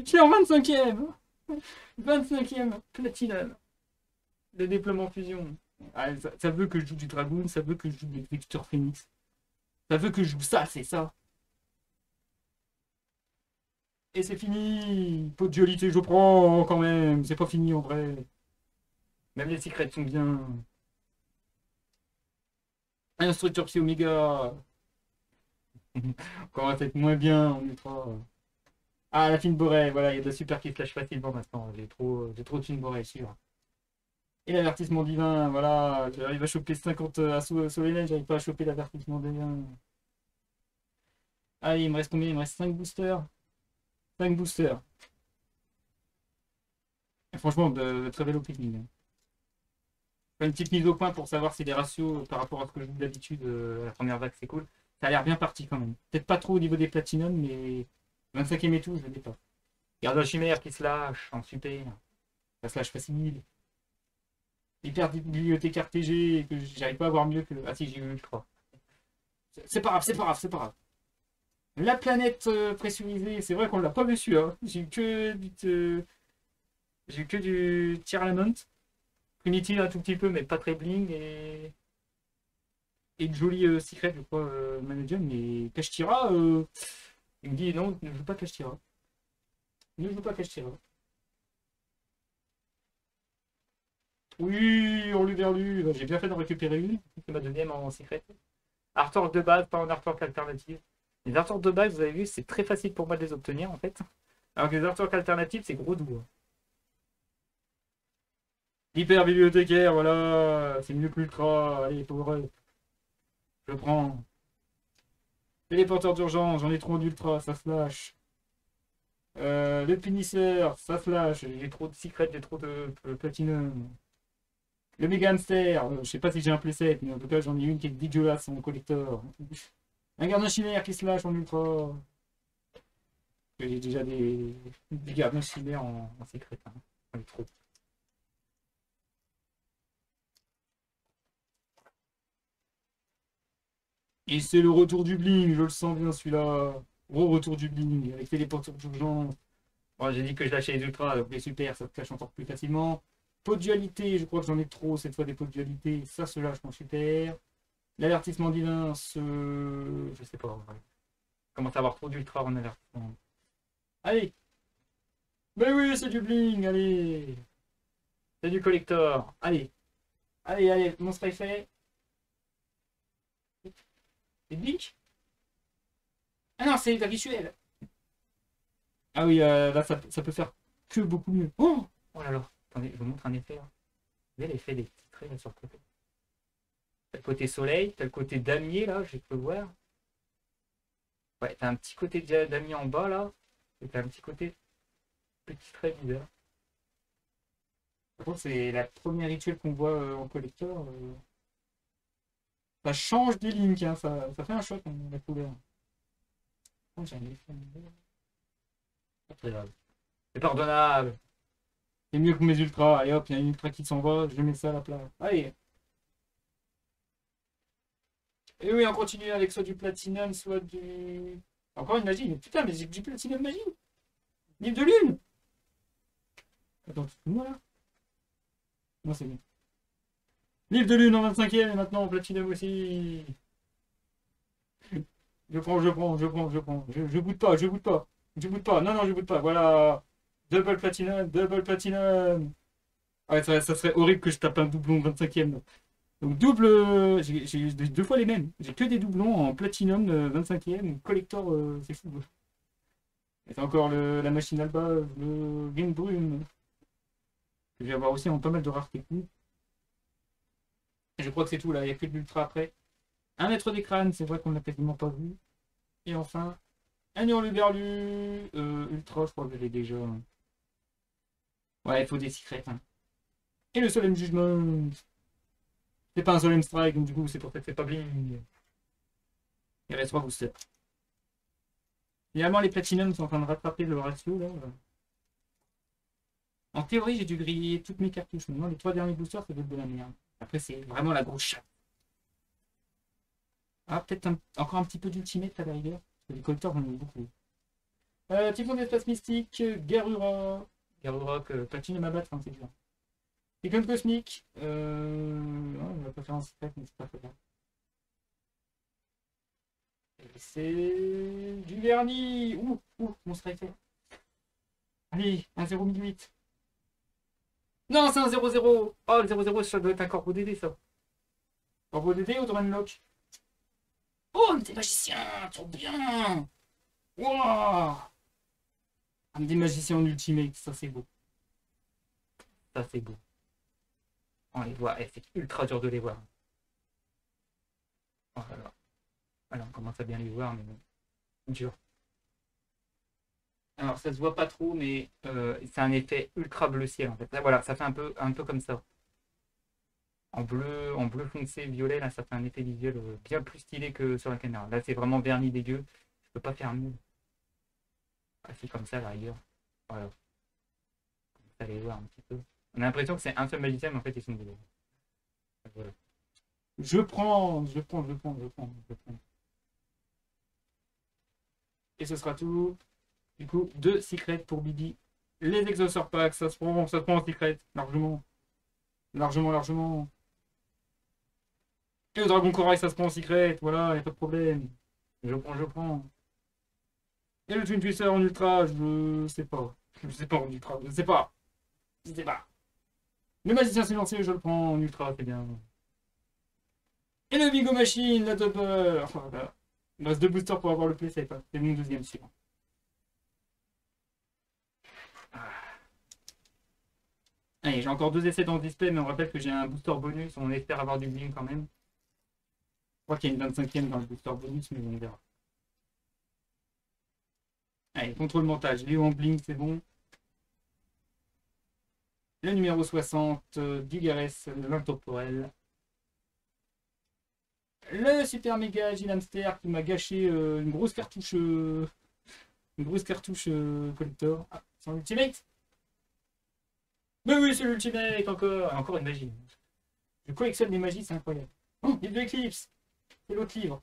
J'ai en 25e. 25e platinum. Le déploiement fusion. Ah, ça veut que je joue du Dragoon, ça veut que je joue du Victor Phoenix. Ça veut que je joue ça, c'est ça. Et c'est fini. Pot de dualité, je prends quand même. C'est pas fini en vrai. Même les secrets sont bien. Instructeur Psy Omega. Comment va être moins bien en ultra. Ah, la fine Boré, voilà, il y a de la super qui flash facilement maintenant. J'ai trop de fine Boré, sûr. Et l'avertissement divin, voilà. J'arrive à choper 50 assauts Solennel, j'arrive pas à choper l'avertissement divin. Allez, il me reste combien? Il me reste 5 boosters. 5 boosters. Et franchement, de très bel opening. Une petite mise au point pour savoir si les ratios par rapport à ce que je joue d'habitude à la première vague, c'est cool. Ça a l'air bien parti quand même. Peut-être pas trop au niveau des platinum, mais 25e et tout, je ne l'ai pas. Garde la chimère qui se lâche en super. Ça se lâche facile. Hyper bibliothèque RTG que j'arrive pas à voir mieux que. Ah si, j'ai eu Ultra. C'est pas grave, c'est pas grave, c'est pas grave. La planète pressurisée, c'est vrai qu'on l'a pas vu celui-là. J'ai eu que du Tyrannont. Trinity un tout petit peu, mais pas très bling. Et une jolie secret, je crois, manager. Mais Kashtira, il me dit non, ne joue pas Kashtira. Ne joue pas Kashtira. Oui, on lui verlu. J'ai bien fait d'en récupérer une. C'est ma deuxième en secret. Artwork de base, pas en artwork alternative. Les artworks de base, vous avez vu, c'est très facile pour moi de les obtenir en fait. Alors que les artworks alternatifs, c'est gros doux. Hyper bibliothécaire, voilà. C'est mieux que l'ultra. Allez, pauvre. Je prends. Téléporteur d'urgence, j'en ai trop d'ultra, ça flash. Le punisseur, ça flash. J'ai trop de secrets, j'ai trop de platinum. Le méga hamster, je sais pas si j'ai un playset, mais en tout cas j'en ai une qui est dégueulasse en collector. Un gardien chimère qui se lâche en ultra. J'ai déjà des gardiens chimères en secret. Hein. J'en ai trop. Et c'est le retour du bling, je le sens bien celui-là. Gros retour du bling, avec téléporteur d'urgence. Bon, j'ai dit que je lâchais les ultras, donc les super, ça se cache encore plus facilement. Pot de dualité, je crois que j'en ai trop cette fois des pots de dualité. Ça se lâche mon super. L'avertissement divin, je sais pas. Ouais. Commence à avoir trop d'ultra en avertissement. Allez. Mais oui, c'est du bling, allez. C'est du collector. Allez. Allez, allez, mon spray fait. C'est Blink. Ah non, c'est la visuelle. Ah oui, là, ça peut faire que beaucoup mieux. Oh, oh là là. Attendez, je vous montre un effet. Là. Vous voyez l'effet des petits traits là, sur le côté. T'as le côté soleil, t'as le côté damier là, je peux voir. Ouais, t'as un petit côté damier en bas là. Et t'as un petit côté petit trait bizarre. Par contre, c'est la première rituel qu'on voit en collector. Ça change des lignes, hein, ça fait un choc hein, la couleur. Oh, j'ai un effet. Pas très grave. C'est pardonnable. C'est mieux que mes ultras. Allez hop, il y a une ultra qui s'en va, je mets ça à la place. Allez. Et oui, on continue avec soit du platinum, soit du. Encore une magie. Mais putain, mais j'ai du platinum magie. Livre de lune. Attends, moi là. Non, c'est bon. Livre de lune en 25ème et maintenant platinum aussi. Je prends. Je boude pas, je boude pas. Je boude pas. Non, non, je boude pas. Voilà. Double platinum, double platinum. Ouais, ça serait horrible que je tape un doublon 25ème. Donc double, j'ai deux fois les mêmes. J'ai que des doublons en platinum 25ème. Collector, c'est fou. Et t'as encore la machine Alba, le Game Brune. Que je vais avoir aussi en pas mal de raretés. Je crois que c'est tout là, il n'y a que de l'ultra après. Un mètre des crânes, c'est vrai qu'on l'a quasiment pas vu. Et enfin, un hurluberlu ultra, je crois que je l'ai déjà. Ouais, il faut des secrets. Hein. Et le Solemn Judgment. C'est pas un Solemn Strike, donc du coup, c'est pour ça que c'est pas bling. Il reste 3 boosters. Finalement, les Platinum sont en train de rattraper le ratio là. En théorie, j'ai dû griller toutes mes cartouches. Maintenant, les 3 derniers boosters, ça doit être de la merde. Après, c'est vraiment la grosse chatte. Ah, peut-être encore un petit peu d'ultimate à la rigueur. Parce que les collecteurs, j'en ai beaucoup. Typhon d'espace mystique, Garura. Garura, que Platinum à battre, hein, c'est dur. Icône cosmique. On va pas faire un secret, mais c'est pas très grave. C'est du vernis. Ouh, mon strike. Allez, un 0,8. Non, c'est un 0,0. Oh, le 0,0, ça doit être un corbeau DD, ça. Corbeau DD ou Drain Lock. Oh, mais t'es magicien, trop bien. Wouah. Un des magiciens en ultimate, ça c'est beau. Ça c'est beau. On les voit, c'est ultra dur de les voir. Oh là là. Alors, on commence à bien les voir, mais bon. Dur. Alors, ça se voit pas trop, mais c'est un effet ultra bleu ciel en fait. Là, voilà, ça fait un peu comme ça. En bleu foncé, violet, là, ça fait un effet visuel bien plus stylé que sur la caméra. Là, c'est vraiment vernis dégueu. Je peux pas faire mieux. Ah, c'est comme ça, là, ailleurs. Voilà. Vous allez voir un petit peu. On a l'impression que c'est un seul magicien, mais en fait, ils sont deux. Voilà. Je prends. Et ce sera tout. Du coup, 2 secrets pour Bibi. Les exauceurs packs, ça se prend en secret. Largement. Largement. Et le dragon corail, ça se prend en secret. Voilà, y a pas de problème. Je prends. Et le Twin Twister en ultra, je sais pas. Je sais pas en ultra, je sais pas. Le magicien silencieux, je le prends en ultra, c'est bien. Et le Vigo Machine, la double. Voilà. Il me reste 2 boosters pour avoir le playset. Hein. C'est mon deuxième suivant. Allez, j'ai encore 2 essais dans le display, mais on rappelle que j'ai un booster bonus. On espère avoir du bling quand même. Je crois qu'il y a une 25ème dans le booster bonus, mais on verra. Allez, contrôle montage. Léo en bling, c'est bon. Le numéro 60, Gigares, l'intemporel. Le super méga Gil Hamster qui m'a gâché une grosse cartouche. Une grosse cartouche collector. Ah, c'est un ultimate. Mais oui, c'est l'ultimate encore. Encore une magie. Je collectionne des magies, c'est incroyable. Oh, livre de Eclipse. C'est l'autre livre.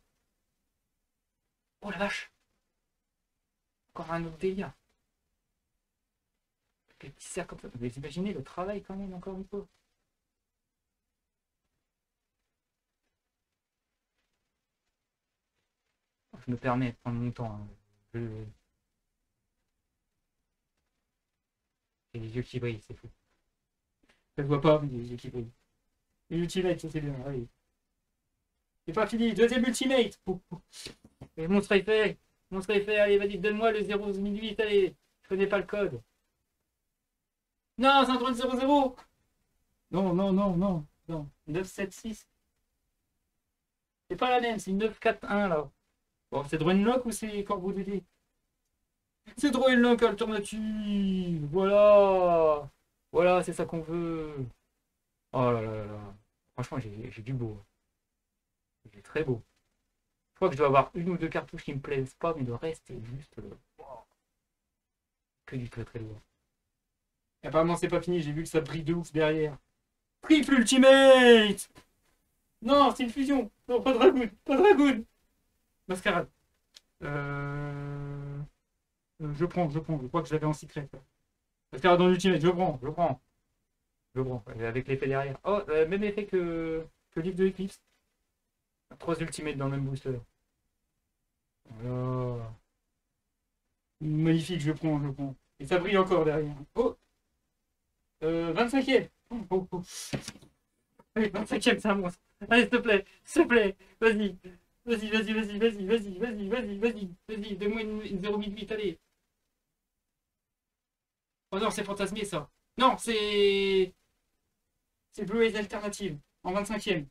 Oh la vache. Encore un autre délire. Les petits cercles comme ça. Vous imaginez le travail quand même, encore une fois. Je me permets de prendre mon temps. Hein. J'ai les yeux qui brillent, c'est fou. Ça se voit pas, mais j'ai les yeux qui brillent. L'ultimate, ça c'est bien, allez. C'est pas fini, deuxième ultimate. Et monstre effet, allez, vas-y, donne-moi le 008, allez. Je connais pas le code. Non, c'est un drone 00. Non, non, non, non, non. 976. C'est pas la même, c'est une 941 là. Bon, c'est Dronelock ou c'est Corbeau DD? C'est Dronelock alternative. Voilà. Voilà, c'est ça qu'on veut. Oh là là là là. Franchement, j'ai du beau. J'ai très beau. Je crois que je dois avoir une ou deux cartouches qui me plaisent pas, mais le reste est juste que du très très lourd. Et apparemment, c'est pas fini, j'ai vu que ça brille de ouf derrière. Triple Ultimate. Non, c'est une fusion. Non, pas Dragoon, pas Dragoon. Mascarade. Je prends. Je crois que je l'avais en secret. Mascarade dans l'Ultimate, je prends. Avec l'effet derrière. Oh, même effet que le livre de Eclipse. 3 ultimates dans le même booster. Voilà. Magnifique, je prends. Et ça brille encore derrière. Oh 25e. Oh. Allez, 25e, c'est un monstre. Allez, s'il te plaît. Vas-y. Vas-y. Donne-moi une 0,8, allez. Oh non, c'est fantasmé ça. Non, c'est. C'est Blue Eyes Alternative. En 25e.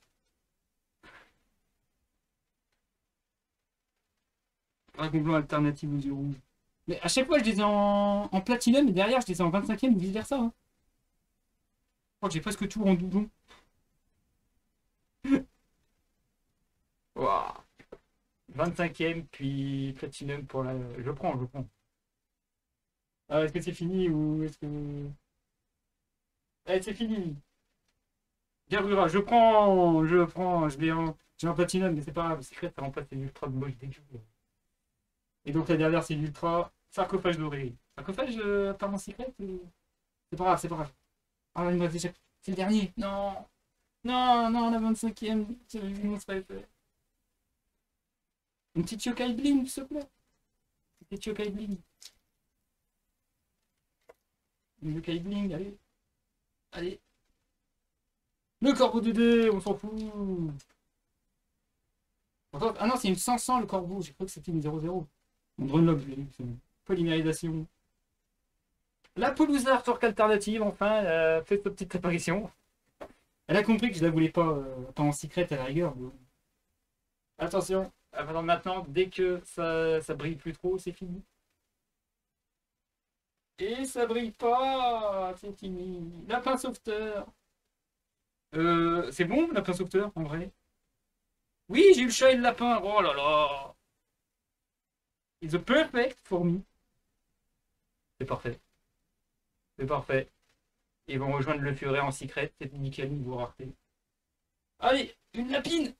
Dragon Blanc Alternative aux yeux rouges. Mais à chaque fois, je les ai en platinum et derrière, je les ai en 25e ou vice versa. Hein. Je crois que j'ai presque tout en doublon. Wow. 25e, puis platinum pour la. Je prends. Ah, est-ce que c'est fini ou est-ce que. Allez, c'est fini. Garura, j'ai un platinum, mais c'est pas grave, le secret, ça remplace les ultra de moche dégueu. Et donc la dernière, c'est l'ultra sarcophage doré. Sarcophage, apparemment secret c'est pas grave. Ah, il me reste déjà. C'est le dernier. Non, la 25e. J'avais vu mon fait. Une petite yokai bling, s'il te plaît. Une petite yokai bling. Une yokai bling, allez. Le corbeau de dés, on s'en fout. Ah non, c'est une 500 le corbeau. J'ai cru que c'était une 00. Mon drone je l'ai vu. Polymérisation. La pelouse artwork alternative, enfin, fait sa petite apparition. Elle a compris que je la voulais pas en secret à la rigueur. Attention, maintenant, dès que ça brille plus trop, c'est fini. Et ça brille pas, c'est fini. Lapin sauveteur. C'est bon, lapin sauveteur, en vrai? Oui, j'ai eu le chat et le lapin. Oh là là. It's a perfect for me. C'est parfait. Ils vont rejoindre le furet en secret. C'est nickel niveau rareté. Allez, une lapine.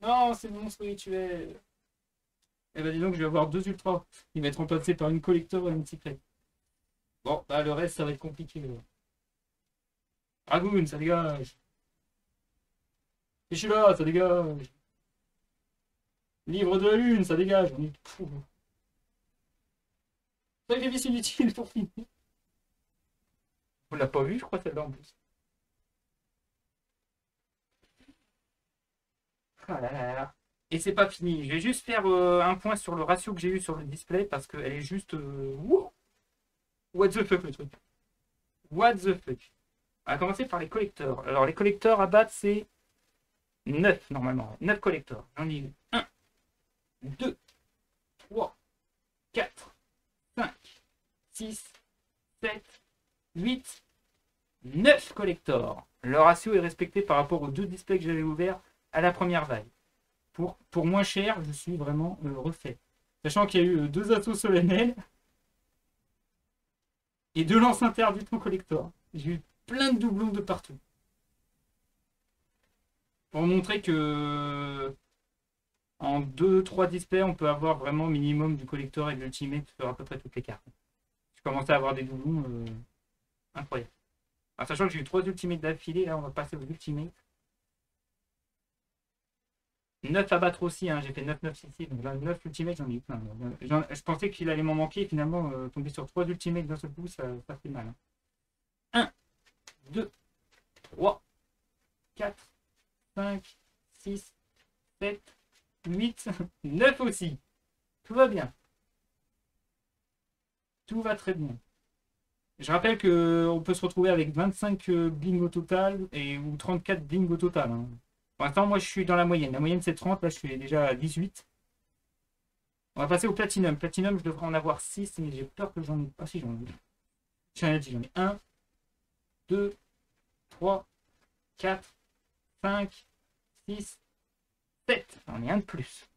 Non, c'est mon monstre rituel. Eh ben dis donc, je vais avoir 2 ultras. Il va être remplacé par une collector et une secret. Bon, bah le reste, ça va être compliqué. Dragoon, ça dégage. Et je suis là, ça dégage. Livre de la lune, ça dégage. Sacrifice inutile pour finir. On l'a pas vu, je crois, celle-là en plus. Ah là là là. Et c'est pas fini. Je vais juste faire un point sur le ratio que j'ai eu sur le display parce qu'elle est juste. What the fuck le truc. What the fuck. On va commencer par les collecteurs. Alors les collecteurs à battre c'est 9 normalement. 9 collecteurs. J'en ai eu 1, 2, 3, 4, 5, 6, 7, 8, 9 collectors. Le ratio est respecté par rapport aux 2 displays que j'avais ouverts à la première vague. Pour moins cher, je suis vraiment refait. Sachant qu'il y a eu 2 assauts solennels et 2 lances interdites en collector. J'ai eu plein de doublons de partout. Pour montrer que en 2-3 displays, on peut avoir vraiment minimum du collector et de l'ultimate sur à peu près toutes les cartes. Je commençais à avoir des doublons incroyables. Alors, sachant que j'ai eu 3 ultimates d'affilée, là on va passer aux ultimates. 9 à battre aussi, hein. J'ai fait 9-9-6, donc là 9 ultimates, j'en ai eu plein. Je pensais qu'il allait m'en manquer, et finalement tomber sur 3 ultimates d'un seul coup, ça fait mal. 1, 2, 3, 4, 5, 6, 7, 8, 9 aussi. Tout va bien. Tout va très bien. Je rappelle qu'on peut se retrouver avec 25 bling au total ou 34 bling au total. Hein. Pour l'instant, moi je suis dans la moyenne. La moyenne c'est 30, là je suis déjà à 18. On va passer au platinum. Platinum, je devrais en avoir 6, mais j'ai peur que j'en ai pas. Si j'en ai. J'en ai 1, 2, 3, 4, 5, 6, 7. J'en ai un de plus.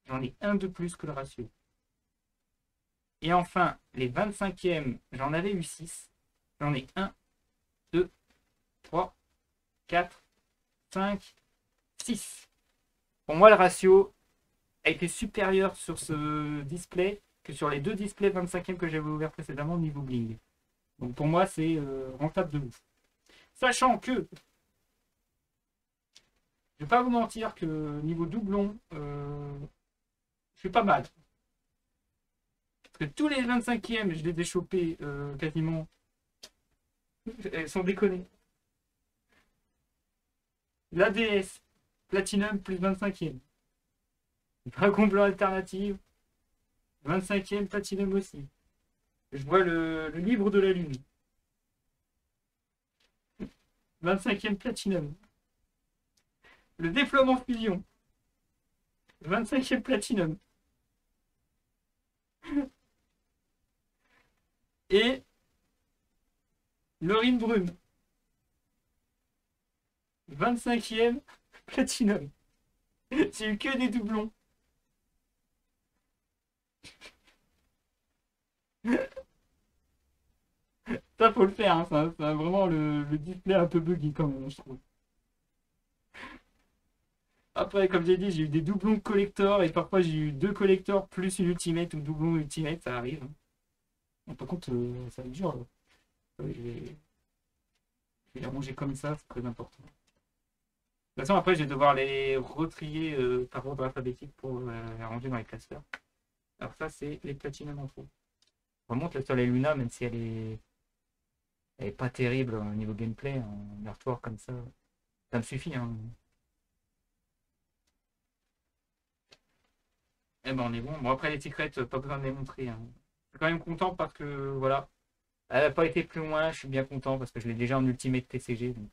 J'en ai un de plus que le ratio. Et enfin, les 25e, j'en avais eu 6. J'en ai 1, 2, 3, 4, 5, 6. Pour moi, le ratio a été supérieur sur ce display que sur les 2 displays 25e que j'avais ouverts précédemment au niveau bling. Donc pour moi, c'est rentable de ouf. Sachant que, je vais pas vous mentir que niveau doublon, je suis pas mal. Parce que tous les 25e, je les ai chopés quasiment. Elles sont déconnées. L'ADS, Platinum plus 25e. Dragon blanc alternative, 25e Platinum aussi. Je vois le livre de la lune. 25e Platinum. Le déploiement fusion. 25e Platinum. Et Laurine Brume. 25e Platinum. J'ai eu que des doublons. Ça, faut le faire. Hein. Ça, vraiment le display un peu buggy, quand même, je trouve. Après, comme j'ai dit, j'ai eu des doublons collector et parfois j'ai eu 2 collectors plus une ultimate ou doublon ultimate, ça arrive. Hein. Par contre, ça va être dur. Je vais les ranger comme ça, c'est très important. De toute façon, après, je vais devoir les retrier par ordre alphabétique pour les ranger dans les classeurs. Alors ça, c'est les platinum en trop. Je remonte sur les Luna, même si elle est pas terrible au niveau gameplay, en artwork comme ça. Ça me suffit. Hein. Eh ben, on est bon. Bon, après, les secrets, pas besoin de les montrer. Hein. Je suis quand même content parce que, voilà. Elle n'a pas été plus loin. Je suis bien content parce que je l'ai déjà en Ultimate TCG. Donc,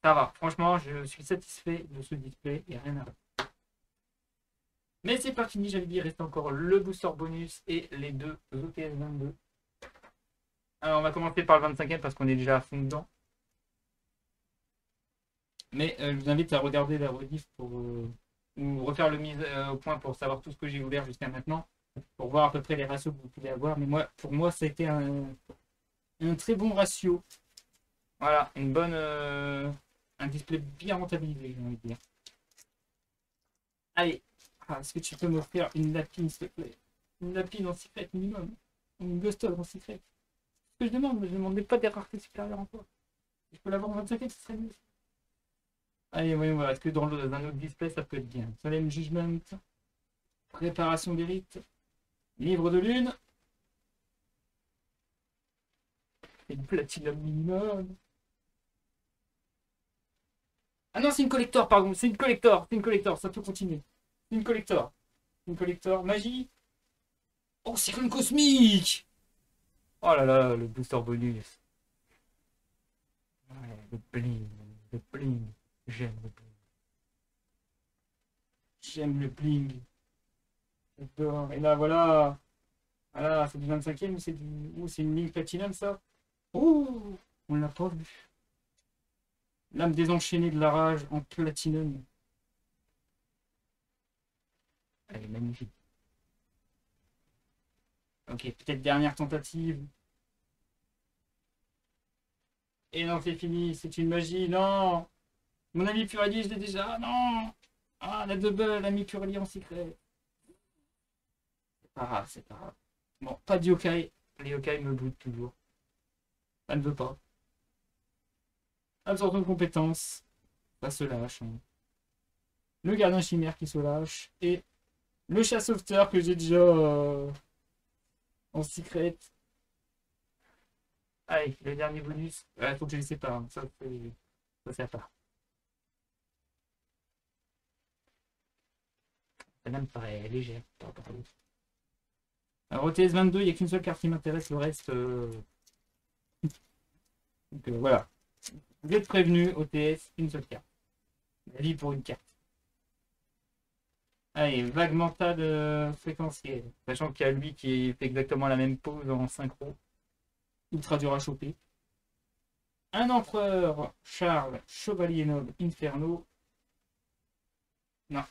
ça va. Franchement, je suis satisfait de ce display. Il n'y a rien à voir. Mais c'est pas fini. J'avais dit, il reste encore le booster bonus et les 2 OTS 22. Alors, on va commencer par le 25e parce qu'on est déjà à fond dedans. Mais je vous invite à regarder la rediff pour ou refaire le mise au point pour savoir tout ce que j'ai ouvert jusqu'à maintenant, pour voir à peu près les ratios que vous pouvez avoir. Mais moi, pour moi, ça a été un très bon ratio. Voilà, une bonne, un display bien rentabilisé, j'ai envie de dire. Allez, est-ce que tu peux m'offrir une lapine, s'il te plaît? Une lapine en secret minimum. Une ghost en secret. Ce que je demande, mais je ne demandais pas des raretés supérieures en quoi. Si je peux l'avoir en 25e, ce serait mieux. Allez, voyons voir. Est-ce que dans un autre display, ça peut être bien? Solemn Judgment. Préparation des rites. Livre de lune. Une platinum minimum. Ah non, c'est une collector, pardon. C'est une collector. C'est une collector. Ça peut continuer. C'est une collector. Une collector. Magie. Oh, cyclone cosmique. Oh là là, le booster bonus. Ouais, le bling. Le bling. J'aime le bling. J'aime le bling. Et là, voilà. Voilà, c'est du 25e ou c'est une ligne platinum, ça? Oh, on l'a pas vu. L'âme désenchaînée de la rage en platinum. Elle est magnifique. Ok, peut-être dernière tentative. Et non, c'est fini, c'est une magie, non! Mon ami Puralier, je l'ai déjà, non! Ah, la double, l'ami Puralier en secret. C'est pas grave, c'est pas grave. Bon, pas de yokai. Les yokai me boutent toujours. Ça ne veut pas. Absorption de compétences. Ça se lâche. Hein. Le gardien chimère qui se lâche. Et le chat sauveteur que j'ai déjà en secret. Allez, le dernier bonus. Il faut que je les sépare. Hein. Ça sert pas. Ça me paraît léger. Alors, OTS 22, il n'y a qu'une seule carte qui m'intéresse. Le reste. Donc voilà. Vous êtes prévenus, OTS, une seule carte. La vie pour une carte. Allez, vague mentale fréquentielle. Sachant qu'il y a lui qui fait exactement la même pose en synchro. Ultra dur à choper. Un empereur, Charles, chevalier noble, inferno. Non.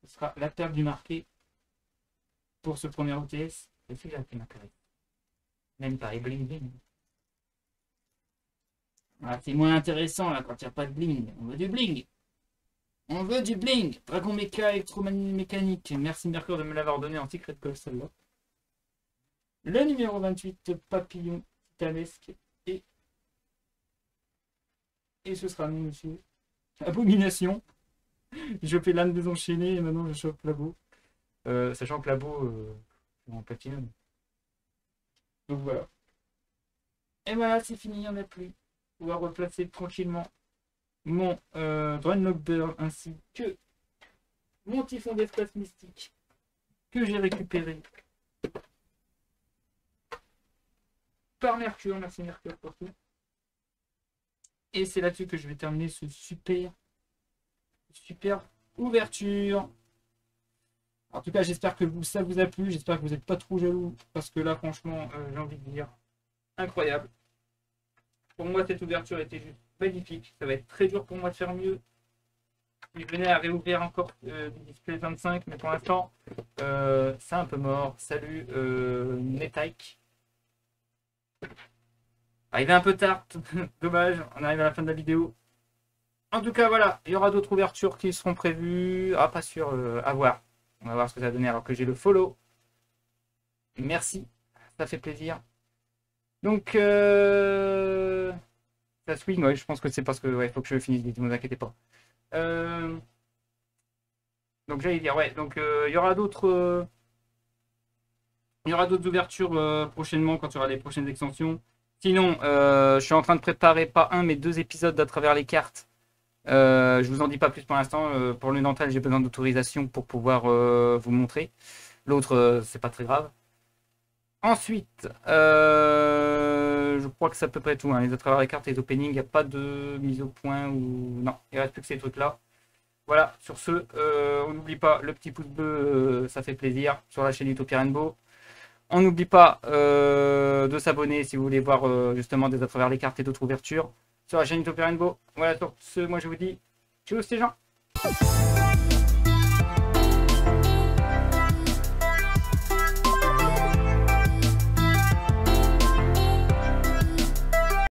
Ce sera la perte du marqué pour ce premier OTS. C'est celui-là qui m'intéresse. Même pas, et bling bling. Ah, c'est moins intéressant là quand il n'y a pas de bling. On veut du bling. On veut du bling. Dragon Mecha électromécanique. Merci Mercure de me l'avoir donné en secret call celle-là. Le numéro 28, papillon titanesque. Et ce sera nous, monsieur. Abomination. Je fais l'âne désenchaînée et maintenant je chope Labo. Sachant que Labo est en platinum. Donc voilà. Et voilà, c'est fini, il n'y en a plus. On va replacer tranquillement mon Dreadnought Bird ainsi que mon typhon d'espace mystique que j'ai récupéré par Mercure. Merci Mercure pour tout. Et c'est là-dessus que je vais terminer ce super ouverture. En tout cas, j'espère que ça vous a plu. J'espère que vous n'êtes pas trop jaloux. Parce que là, franchement, j'ai envie de dire incroyable. Pour moi, cette ouverture était juste magnifique. Ça va être très dur pour moi de faire mieux. Je venais à réouvrir encore le display 25, mais pour l'instant, c'est un peu mort. Salut, Netaik. Arrivé un peu tard, dommage, on arrive à la fin de la vidéo. En tout cas, voilà, il y aura d'autres ouvertures qui seront prévues. Ah, pas sûr, à voir. On va voir ce que ça va donner alors que j'ai le follow. Merci, ça fait plaisir. Donc, ça swing, ouais, je pense que c'est parce que ouais, faut que je finisse vite, ne vous inquiétez pas. Donc j'allais dire, ouais, donc il y aura d'autres ouvertures prochainement quand il y aura les prochaines extensions. Sinon, je suis en train de préparer pas un mais 2 épisodes à travers les cartes. Je vous en dis pas plus pour l'instant. Pour l'une d'entre elles, j'ai besoin d'autorisation pour pouvoir vous montrer. L'autre, c'est pas très grave. Ensuite, je crois que c'est à peu près tout. Hein. Les à travers les cartes et les openings, il n'y a pas de mise au point ou non, il reste plus que ces trucs-là. Voilà, sur ce, on n'oublie pas le petit pouce bleu, ça fait plaisir sur la chaîne Utopia Rainbow. On n'oublie pas de s'abonner si vous voulez voir justement des à travers les cartes et d'autres ouvertures sur la chaîne Utopia Rainbow. Voilà, sur ce, moi je vous dis, tchuss les gens.